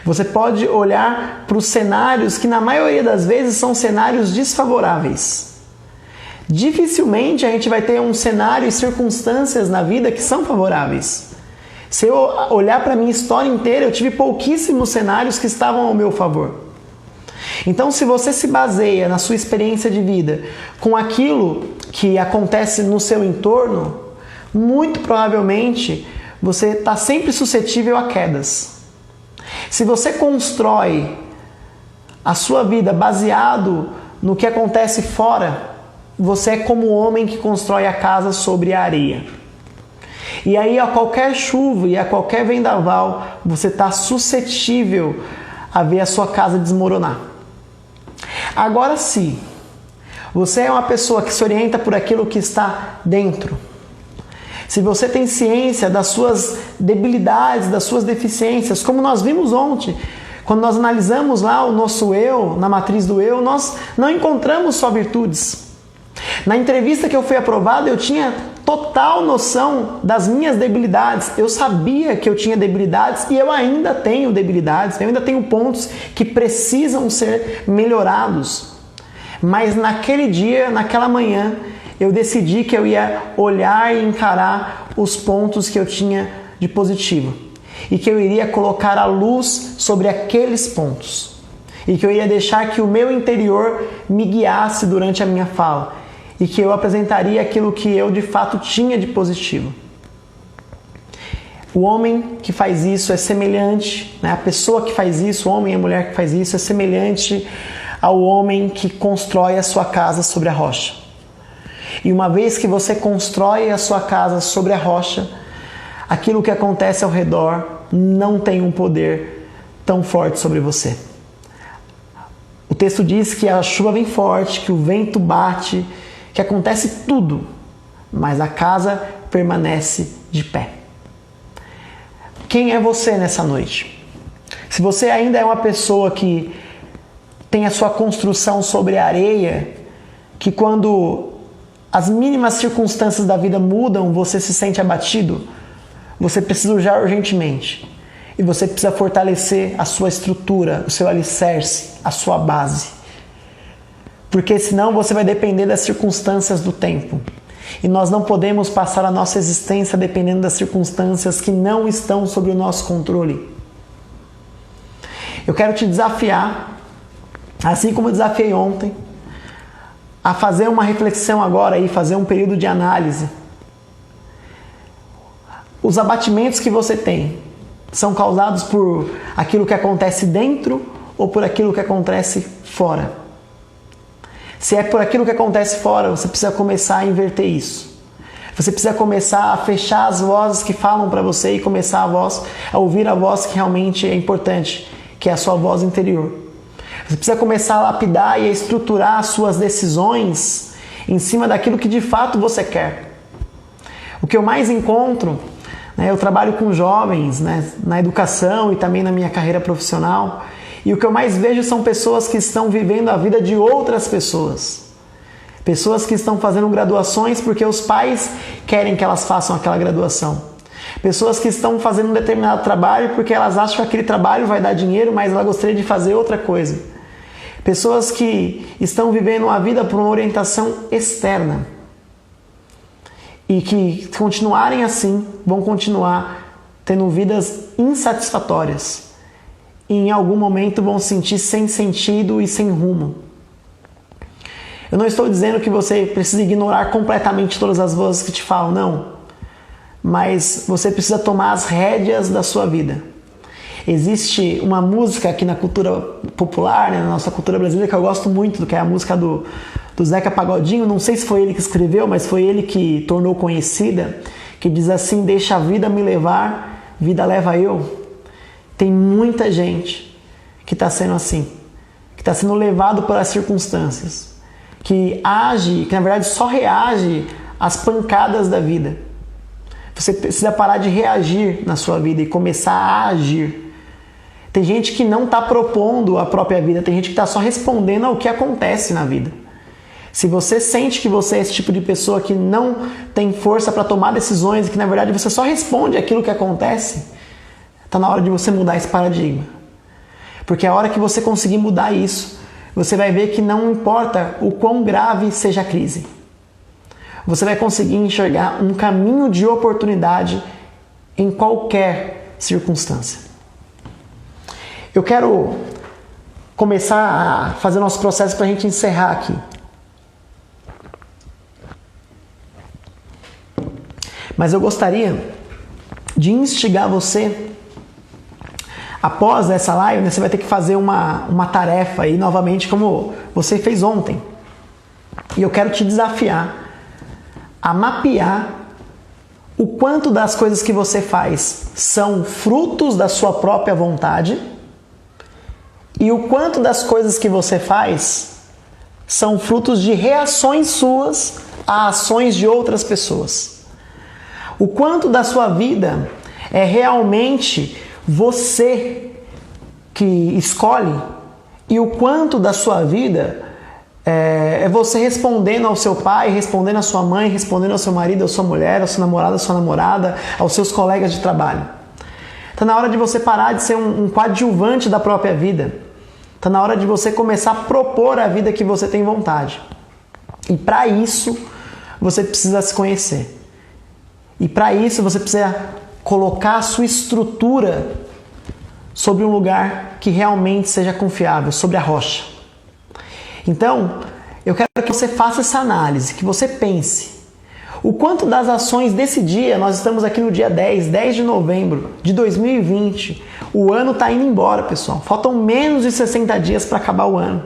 Você pode olhar para os cenários que na maioria das vezes são cenários desfavoráveis. Dificilmente a gente vai ter um cenário e circunstâncias na vida que são favoráveis. Se eu olhar para a minha história inteira, eu tive pouquíssimos cenários que estavam ao meu favor. Então, se você se baseia na sua experiência de vida com aquilo que acontece no seu entorno, muito provavelmente você está sempre suscetível a quedas. Se você constrói a sua vida baseado no que acontece fora, você é como o homem que constrói a casa sobre a areia. E aí a qualquer chuva e a qualquer vendaval, você está suscetível a ver a sua casa desmoronar. Agora sim, você é uma pessoa que se orienta por aquilo que está dentro. Se você tem ciência das suas debilidades, das suas deficiências, como nós vimos ontem, quando nós analisamos lá o nosso eu, na matriz do eu, nós não encontramos só virtudes. Na entrevista que eu fui aprovado, eu tinha total noção das minhas debilidades. Eu sabia que eu tinha debilidades e eu ainda tenho debilidades, eu ainda tenho pontos que precisam ser melhorados. Mas naquele dia, naquela manhã, eu decidi que eu ia olhar e encarar os pontos que eu tinha de positivo e que eu iria colocar a luz sobre aqueles pontos e que eu ia deixar que o meu interior me guiasse durante a minha fala e que eu apresentaria aquilo que eu de fato tinha de positivo. O homem que faz isso é semelhante, a pessoa que faz isso, o homem e a mulher que faz isso é semelhante ao homem que constrói a sua casa sobre a rocha. E uma vez que você constrói a sua casa sobre a rocha, aquilo que acontece ao redor não tem um poder tão forte sobre você. O texto diz que a chuva vem forte, que o vento bate, que acontece tudo, mas a casa permanece de pé. Quem é você nessa noite? Se você ainda é uma pessoa que tem a sua construção sobre a areia, que quando as mínimas circunstâncias da vida mudam, você se sente abatido, você precisa já urgentemente. E você precisa fortalecer a sua estrutura, o seu alicerce, a sua base. Porque senão você vai depender das circunstâncias do tempo. E nós não podemos passar a nossa existência dependendo das circunstâncias que não estão sob o nosso controle. Eu quero te desafiar, assim como eu desafiei ontem, a fazer uma reflexão agora e fazer um período de análise. Os abatimentos que você tem são causados por aquilo que acontece dentro ou por aquilo que acontece fora? Se é por aquilo que acontece fora, você precisa começar a inverter isso. Você precisa começar a fechar as vozes que falam para você e começar a ouvir a voz que realmente é importante, que é a sua voz interior. Você precisa começar a lapidar e a estruturar as suas decisões em cima daquilo que de fato você quer. O que eu mais encontro, eu trabalho com jovens, na educação e também na minha carreira profissional, e o que eu mais vejo são pessoas que estão vivendo a vida de outras pessoas. Pessoas que estão fazendo graduações porque os pais querem que elas façam aquela graduação. Pessoas que estão fazendo um determinado trabalho porque elas acham que aquele trabalho vai dar dinheiro, mas ela gostaria de fazer outra coisa. Pessoas que estão vivendo a vida por uma orientação externa. E que continuarem assim, vão continuar tendo vidas insatisfatórias. E em algum momento vão se sentir sem sentido e sem rumo. Eu não estou dizendo que você precisa ignorar completamente todas as vozes que te falam, não. Mas você precisa tomar as rédeas da sua vida. Existe uma música aqui na cultura popular, na nossa cultura brasileira, que eu gosto muito, que é a música do Zeca Pagodinho. Não sei se foi ele que escreveu, mas foi ele que tornou conhecida, que diz assim: deixa a vida me levar, vida leva eu. Tem muita gente que está sendo assim, que está sendo levado pelas circunstâncias, que age, que na verdade só reage às pancadas da vida. Você precisa parar de reagir na sua vida e começar a agir. Tem gente que não está propondo a própria vida, tem gente que está só respondendo ao que acontece na vida. Se você sente que você é esse tipo de pessoa que não tem força para tomar decisões e que na verdade você só responde aquilo que acontece, está na hora de você mudar esse paradigma. Porque a hora que você conseguir mudar isso, você vai ver que não importa o quão grave seja a crise. Você vai conseguir enxergar um caminho de oportunidade em qualquer circunstância. Eu quero começar a fazer nosso processo para a gente encerrar aqui. Mas eu gostaria de instigar você, após essa live, né, você vai ter que fazer uma tarefa aí novamente, como você fez ontem. E eu quero te desafiar a mapear o quanto das coisas que você faz são frutos da sua própria vontade e o quanto das coisas que você faz são frutos de reações suas a ações de outras pessoas. O quanto da sua vida é realmente você que escolhe e o quanto da sua vida é você respondendo ao seu pai, respondendo à sua mãe, respondendo ao seu marido, à sua mulher, ao seu namorado, à sua namorada, aos seus colegas de trabalho. Está na hora de você parar de ser um coadjuvante da própria vida. Está na hora de você começar a propor a vida que você tem vontade. E para isso, você precisa se conhecer. E para isso, você precisa colocar a sua estrutura sobre um lugar que realmente seja confiável, sobre a rocha. Então, eu quero que você faça essa análise, que você pense. O quanto das ações desse dia, nós estamos aqui no dia 10 de novembro de 2020, o ano está indo embora, pessoal. Faltam menos de 60 dias para acabar o ano.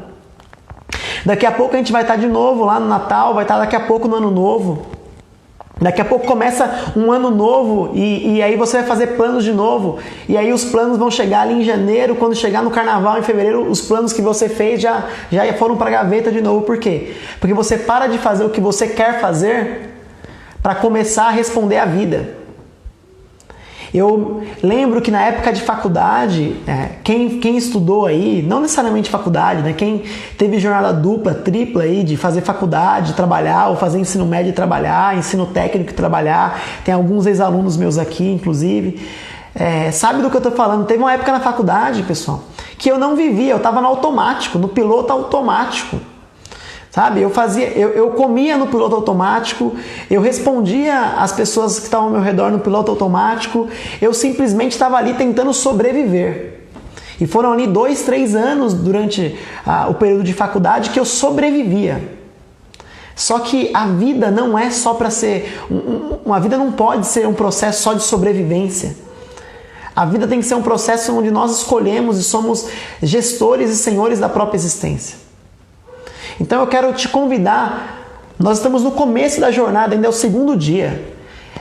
Daqui a pouco a gente vai estar de novo lá no Natal, vai estar daqui a pouco no Ano Novo. Daqui a pouco começa um ano novo e aí você vai fazer planos de novo. E aí os planos vão chegar ali em janeiro, quando chegar no carnaval em fevereiro, os planos que você fez já foram para a gaveta de novo. Por quê? Porque você para de fazer o que você quer fazer para começar a responder à vida. Eu lembro que na época de faculdade, quem estudou aí, não necessariamente faculdade, né? Quem teve jornada dupla, tripla aí de fazer faculdade, trabalhar, ou fazer ensino médio e trabalhar, ensino técnico e trabalhar, tem alguns ex-alunos meus aqui, inclusive, sabe do que eu estou falando. Teve uma época na faculdade, pessoal, que eu não vivia, eu estava no automático, no piloto automático. Sabe, eu comia no piloto automático, eu respondia às pessoas que estavam ao meu redor no piloto automático, eu simplesmente estava ali tentando sobreviver. E foram ali 2, 3 anos durante o período de faculdade que eu sobrevivia. Só que a vida não é só para ser... Uma vida não pode ser um processo só de sobrevivência. A vida tem que ser um processo onde nós escolhemos e somos gestores e senhores da própria existência. Então eu quero te convidar, nós estamos no começo da jornada, ainda é o 2º dia.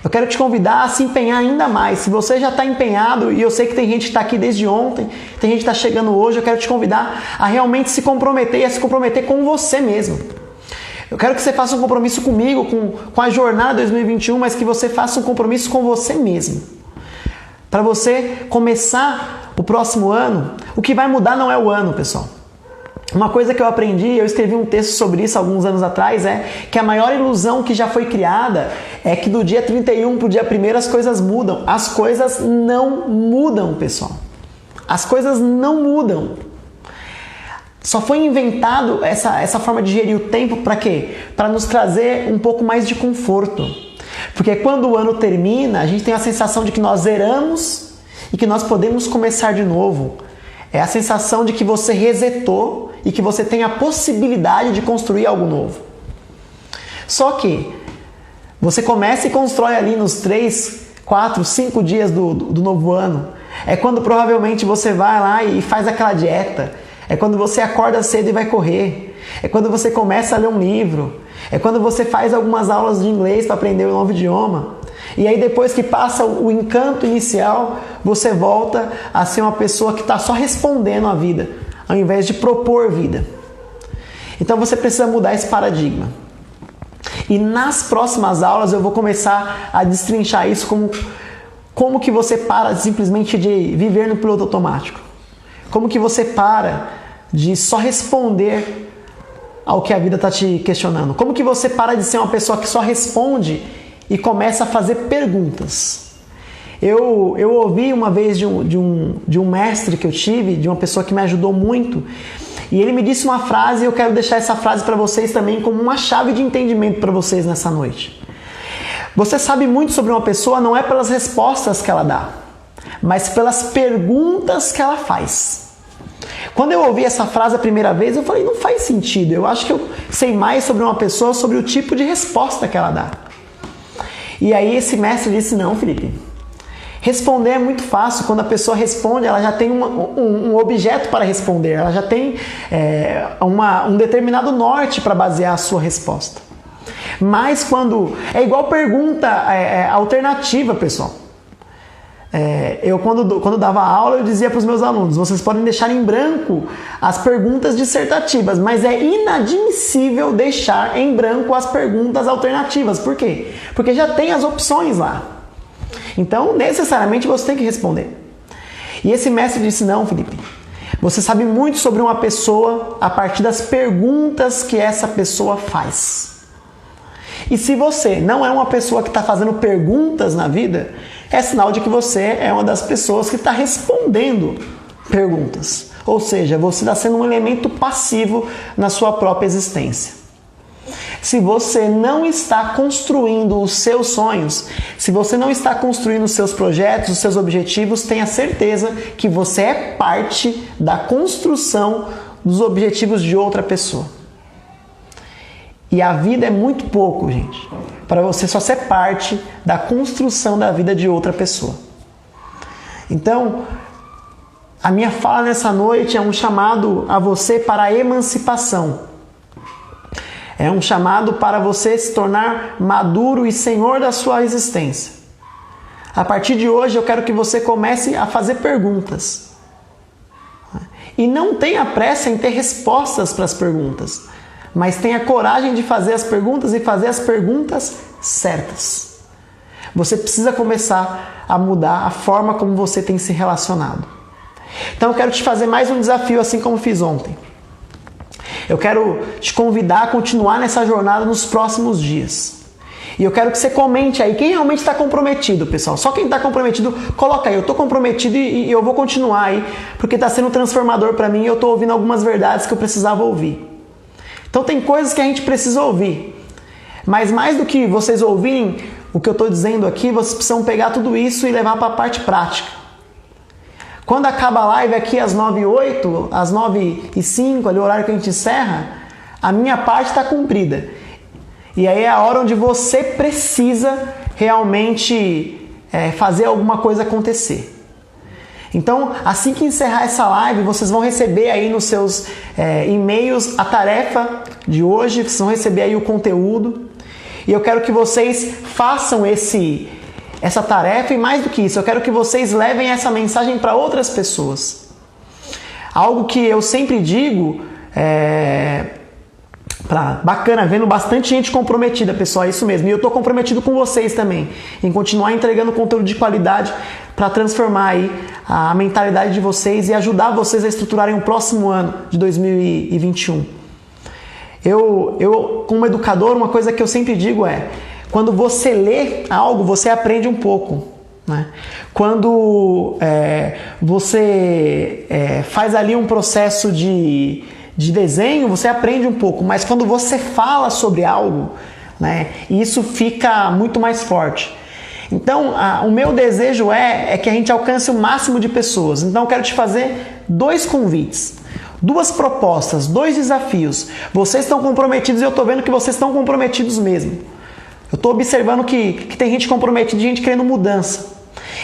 Eu quero te convidar a se empenhar ainda mais. Se você já está empenhado, e eu sei que tem gente que está aqui desde ontem, tem gente que está chegando hoje, eu quero te convidar a realmente se comprometer e a se comprometer com você mesmo. Eu quero que você faça um compromisso comigo, com a jornada 2021, mas que você faça um compromisso com você mesmo. Para você começar o próximo ano, o que vai mudar não é o ano, pessoal. Uma coisa que eu aprendi, eu escrevi um texto sobre isso alguns anos atrás, é que a maior ilusão que já foi criada é que do dia 31 para o dia 1º as coisas mudam. As coisas não mudam, pessoal. As coisas não mudam. Só foi inventado essa forma de gerir o tempo para quê? Para nos trazer um pouco mais de conforto. Porque quando o ano termina, a gente tem a sensação de que nós zeramos e que nós podemos começar de novo. É a sensação de que você resetou e que você tem a possibilidade de construir algo novo. Só que você começa e constrói ali nos 3, 4, 5 dias do novo ano. É quando provavelmente você vai lá e faz aquela dieta. É quando você acorda cedo e vai correr. É quando você começa a ler um livro. É quando você faz algumas aulas de inglês para aprender um novo idioma. E aí depois que passa o encanto inicial, você volta a ser uma pessoa que está só respondendo à vida, ao invés de propor vida. Então você precisa mudar esse paradigma. E nas próximas aulas eu vou começar a destrinchar isso como que você para simplesmente de viver no piloto automático. Como que você para de só responder ao que a vida está te questionando. Como que você para de ser uma pessoa que só responde e começa a fazer perguntas. Eu ouvi uma vez de um mestre que eu tive, de uma pessoa que me ajudou muito, e ele me disse uma frase, e eu quero deixar essa frase para vocês também como uma chave de entendimento para vocês nessa noite. Você sabe muito sobre uma pessoa não é pelas respostas que ela dá, mas pelas perguntas que ela faz. Quando eu ouvi essa frase a primeira vez, eu falei, não faz sentido. Eu acho que eu sei mais sobre uma pessoa, sobre o tipo de resposta que ela dá. E aí esse mestre disse, não, Felipe, responder é muito fácil. Quando a pessoa responde, ela já tem um objeto para responder, ela já tem um determinado norte para basear a sua resposta. Mas quando... É igual pergunta alternativa, pessoal. Eu quando dava aula, eu dizia para os meus alunos, vocês podem deixar em branco as perguntas dissertativas, mas é inadmissível deixar em branco as perguntas alternativas. Por quê? Porque já tem as opções lá. Então, necessariamente, você tem que responder. E esse mestre disse, não, Felipe, você sabe muito sobre uma pessoa a partir das perguntas que essa pessoa faz. E se você não é uma pessoa que está fazendo perguntas na vida, é sinal de que você é uma das pessoas que está respondendo perguntas. Ou seja, você está sendo um elemento passivo na sua própria existência. Se você não está construindo os seus sonhos, se você não está construindo os seus projetos, os seus objetivos, tenha certeza que você é parte da construção dos objetivos de outra pessoa. E a vida é muito pouco, gente, para você só ser parte da construção da vida de outra pessoa. Então, a minha fala nessa noite é um chamado a você para a emancipação. É um chamado para você se tornar maduro e senhor da sua existência. A partir de hoje eu quero que você comece a fazer perguntas. E não tenha pressa em ter respostas para as perguntas, mas tenha coragem de fazer as perguntas e fazer as perguntas certas. Você precisa começar a mudar a forma como você tem se relacionado. Então eu quero te fazer mais um desafio, assim como fiz ontem. Eu quero te convidar a continuar nessa jornada nos próximos dias. E eu quero que você comente aí quem realmente está comprometido, pessoal. Só quem está comprometido, coloca aí, eu estou comprometido e eu vou continuar aí, porque está sendo transformador para mim e eu estou ouvindo algumas verdades que eu precisava ouvir. Então tem coisas que a gente precisa ouvir. Mas mais do que vocês ouvirem o que eu estou dizendo aqui, vocês precisam pegar tudo isso e levar para a parte prática. Quando acaba a live aqui às 9h08, às 9h05, ali o horário que a gente encerra, a minha parte está cumprida. E aí é a hora onde você precisa realmente fazer alguma coisa acontecer. Então, assim que encerrar essa live, vocês vão receber aí nos seus e-mails a tarefa de hoje, vocês vão receber aí o conteúdo. E eu quero que vocês façam essa tarefa e mais do que isso, eu quero que vocês levem essa mensagem para outras pessoas. Algo que eu sempre digo, bacana, vendo bastante gente comprometida, pessoal, é isso mesmo. E eu estou comprometido com vocês também, em continuar entregando conteúdo de qualidade para transformar aí a mentalidade de vocês e ajudar vocês a estruturarem o próximo ano de 2021. Eu como educador, uma coisa que eu sempre digo é, quando você lê algo, você aprende um pouco, né? Quando você faz ali um processo de desenho, você aprende um pouco, mas quando você fala sobre algo, né, isso fica muito mais forte. Então, o meu desejo é que a gente alcance o máximo de pessoas. Então, eu quero te fazer 2 convites, 2 propostas, 2 desafios. Vocês estão comprometidos e eu estou vendo que vocês estão comprometidos mesmo. Eu estou observando que tem gente comprometida e gente querendo mudança.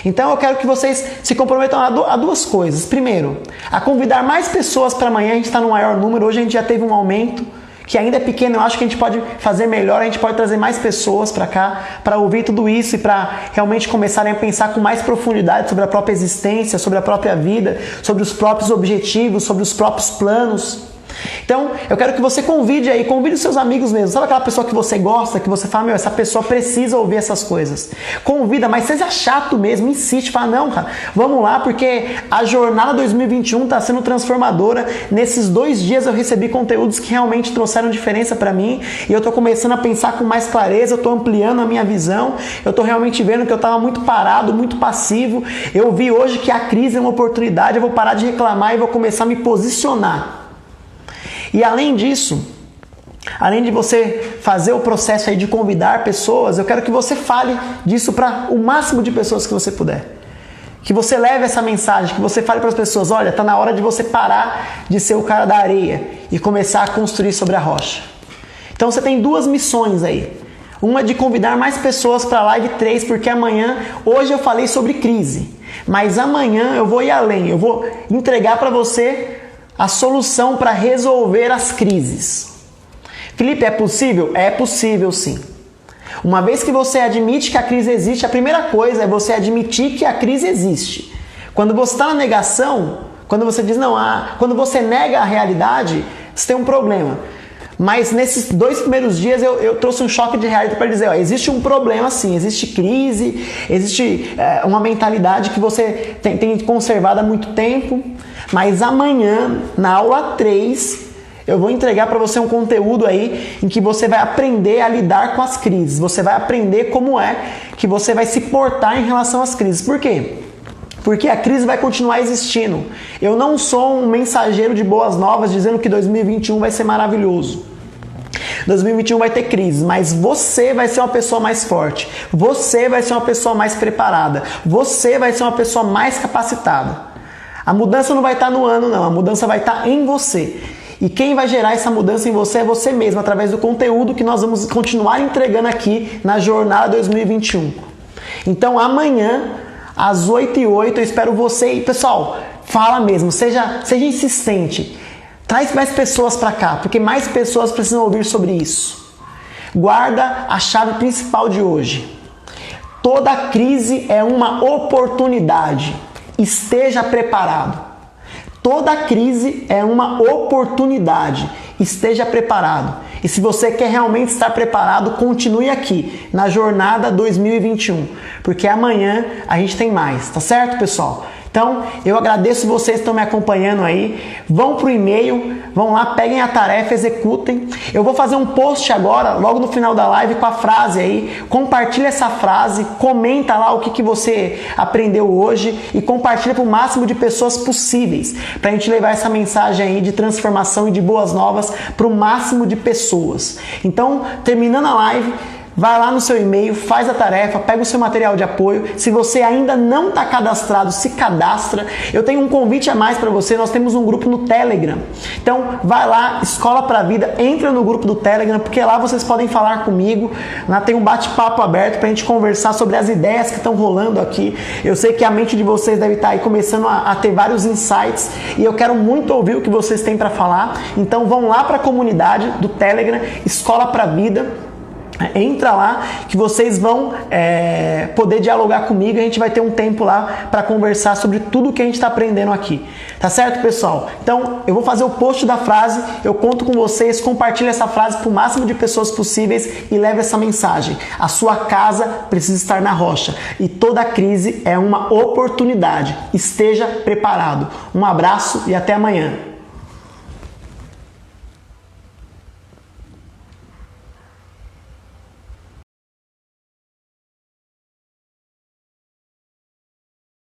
Então eu quero que vocês se comprometam a 2 coisas. Primeiro, a convidar mais pessoas para amanhã. A gente está no maior número, hoje a gente já teve um aumento, que ainda é pequeno, eu acho que a gente pode fazer melhor, a gente pode trazer mais pessoas para cá, para ouvir tudo isso e para realmente começarem a pensar com mais profundidade sobre a própria existência, sobre a própria vida, sobre os próprios objetivos, sobre os próprios planos. Então, eu quero que você convide os seus amigos mesmo. Sabe aquela pessoa que você gosta, que você fala, meu, essa pessoa precisa ouvir essas coisas. Convida, mas seja chato mesmo, insiste, fala, não, cara, vamos lá, porque a jornada 2021 está sendo transformadora. Nesses 2 dias eu recebi conteúdos que realmente trouxeram diferença para mim, e eu estou começando a pensar com mais clareza, eu estou ampliando a minha visão, eu estou realmente vendo que eu estava muito parado, muito passivo. Eu vi hoje que a crise é uma oportunidade, eu vou parar de reclamar e vou começar a me posicionar. E além disso, além de você fazer o processo aí de convidar pessoas, eu quero que você fale disso para o máximo de pessoas que você puder. Que você leve essa mensagem, que você fale para as pessoas, olha, está na hora de você parar de ser o cara da areia e começar a construir sobre a rocha. Então você tem 2 missões aí. Uma é de convidar mais pessoas para a live 3, porque hoje eu falei sobre crise, mas amanhã eu vou ir além, eu vou entregar para você a solução para resolver as crises. Felipe, é possível? É possível sim. Uma vez que você admite que a crise existe, a primeira coisa é você admitir que a crise existe. Quando você está na negação, quando você diz não, quando você nega a realidade, você tem um problema. Mas nesses 2 primeiros dias eu trouxe um choque de realidade para dizer, existe um problema sim, existe crise, existe uma mentalidade que você tem conservado há muito tempo, mas amanhã, na aula 3, eu vou entregar para você um conteúdo aí em que você vai aprender a lidar com as crises, você vai aprender como é que você vai se portar em relação às crises. Por quê? Porque a crise vai continuar existindo. Eu não sou um mensageiro de boas novas dizendo que 2021 vai ser maravilhoso. 2021 vai ter crise, mas você vai ser uma pessoa mais forte. Você vai ser uma pessoa mais preparada. Você vai ser uma pessoa mais capacitada. A mudança não vai estar no ano, não. A mudança vai estar em você. E quem vai gerar essa mudança em você é você mesmo, através do conteúdo que nós vamos continuar entregando aqui na Jornada 2021. Então, amanhã, às 8h08, eu espero você. E, pessoal, fala mesmo, seja insistente. Traz mais pessoas para cá, porque mais pessoas precisam ouvir sobre isso. Guarda a chave principal de hoje. Toda crise é uma oportunidade. Esteja preparado. Toda crise é uma oportunidade. Esteja preparado. E se você quer realmente estar preparado, continue aqui na Jornada 2021, porque amanhã a gente tem mais, tá certo, pessoal? Então, eu agradeço vocês que estão me acompanhando aí. Vão pro e-mail, vão lá, peguem a tarefa, executem. Eu vou fazer um post agora, logo no final da live, com a frase aí. Compartilha essa frase, comenta lá o que você aprendeu hoje e compartilha para o máximo de pessoas possíveis, para a gente levar essa mensagem aí de transformação e de boas novas para o máximo de pessoas. Então, terminando a live, vai lá no seu e-mail, faz a tarefa, pega o seu material de apoio. Se você ainda não está cadastrado, se cadastra. Eu tenho um convite a mais para você, nós temos um grupo no Telegram. Então vai lá, Escola pra Vida, entra no grupo do Telegram, porque lá vocês podem falar comigo. Lá tem um bate-papo aberto para a gente conversar sobre as ideias que estão rolando aqui. Eu sei que a mente de vocês deve estar aí começando a ter vários insights e eu quero muito ouvir o que vocês têm para falar. Então vão lá para a comunidade do Telegram, Escola pra Vida. Entra lá que vocês vão poder dialogar comigo. A gente vai ter um tempo lá para conversar sobre tudo que a gente está aprendendo aqui. Tá certo, pessoal? Então, eu vou fazer o post da frase, eu conto com vocês, compartilhe essa frase para o máximo de pessoas possíveis e leve essa mensagem. A sua casa precisa estar na rocha e toda crise é uma oportunidade. Esteja preparado. Um abraço e até amanhã.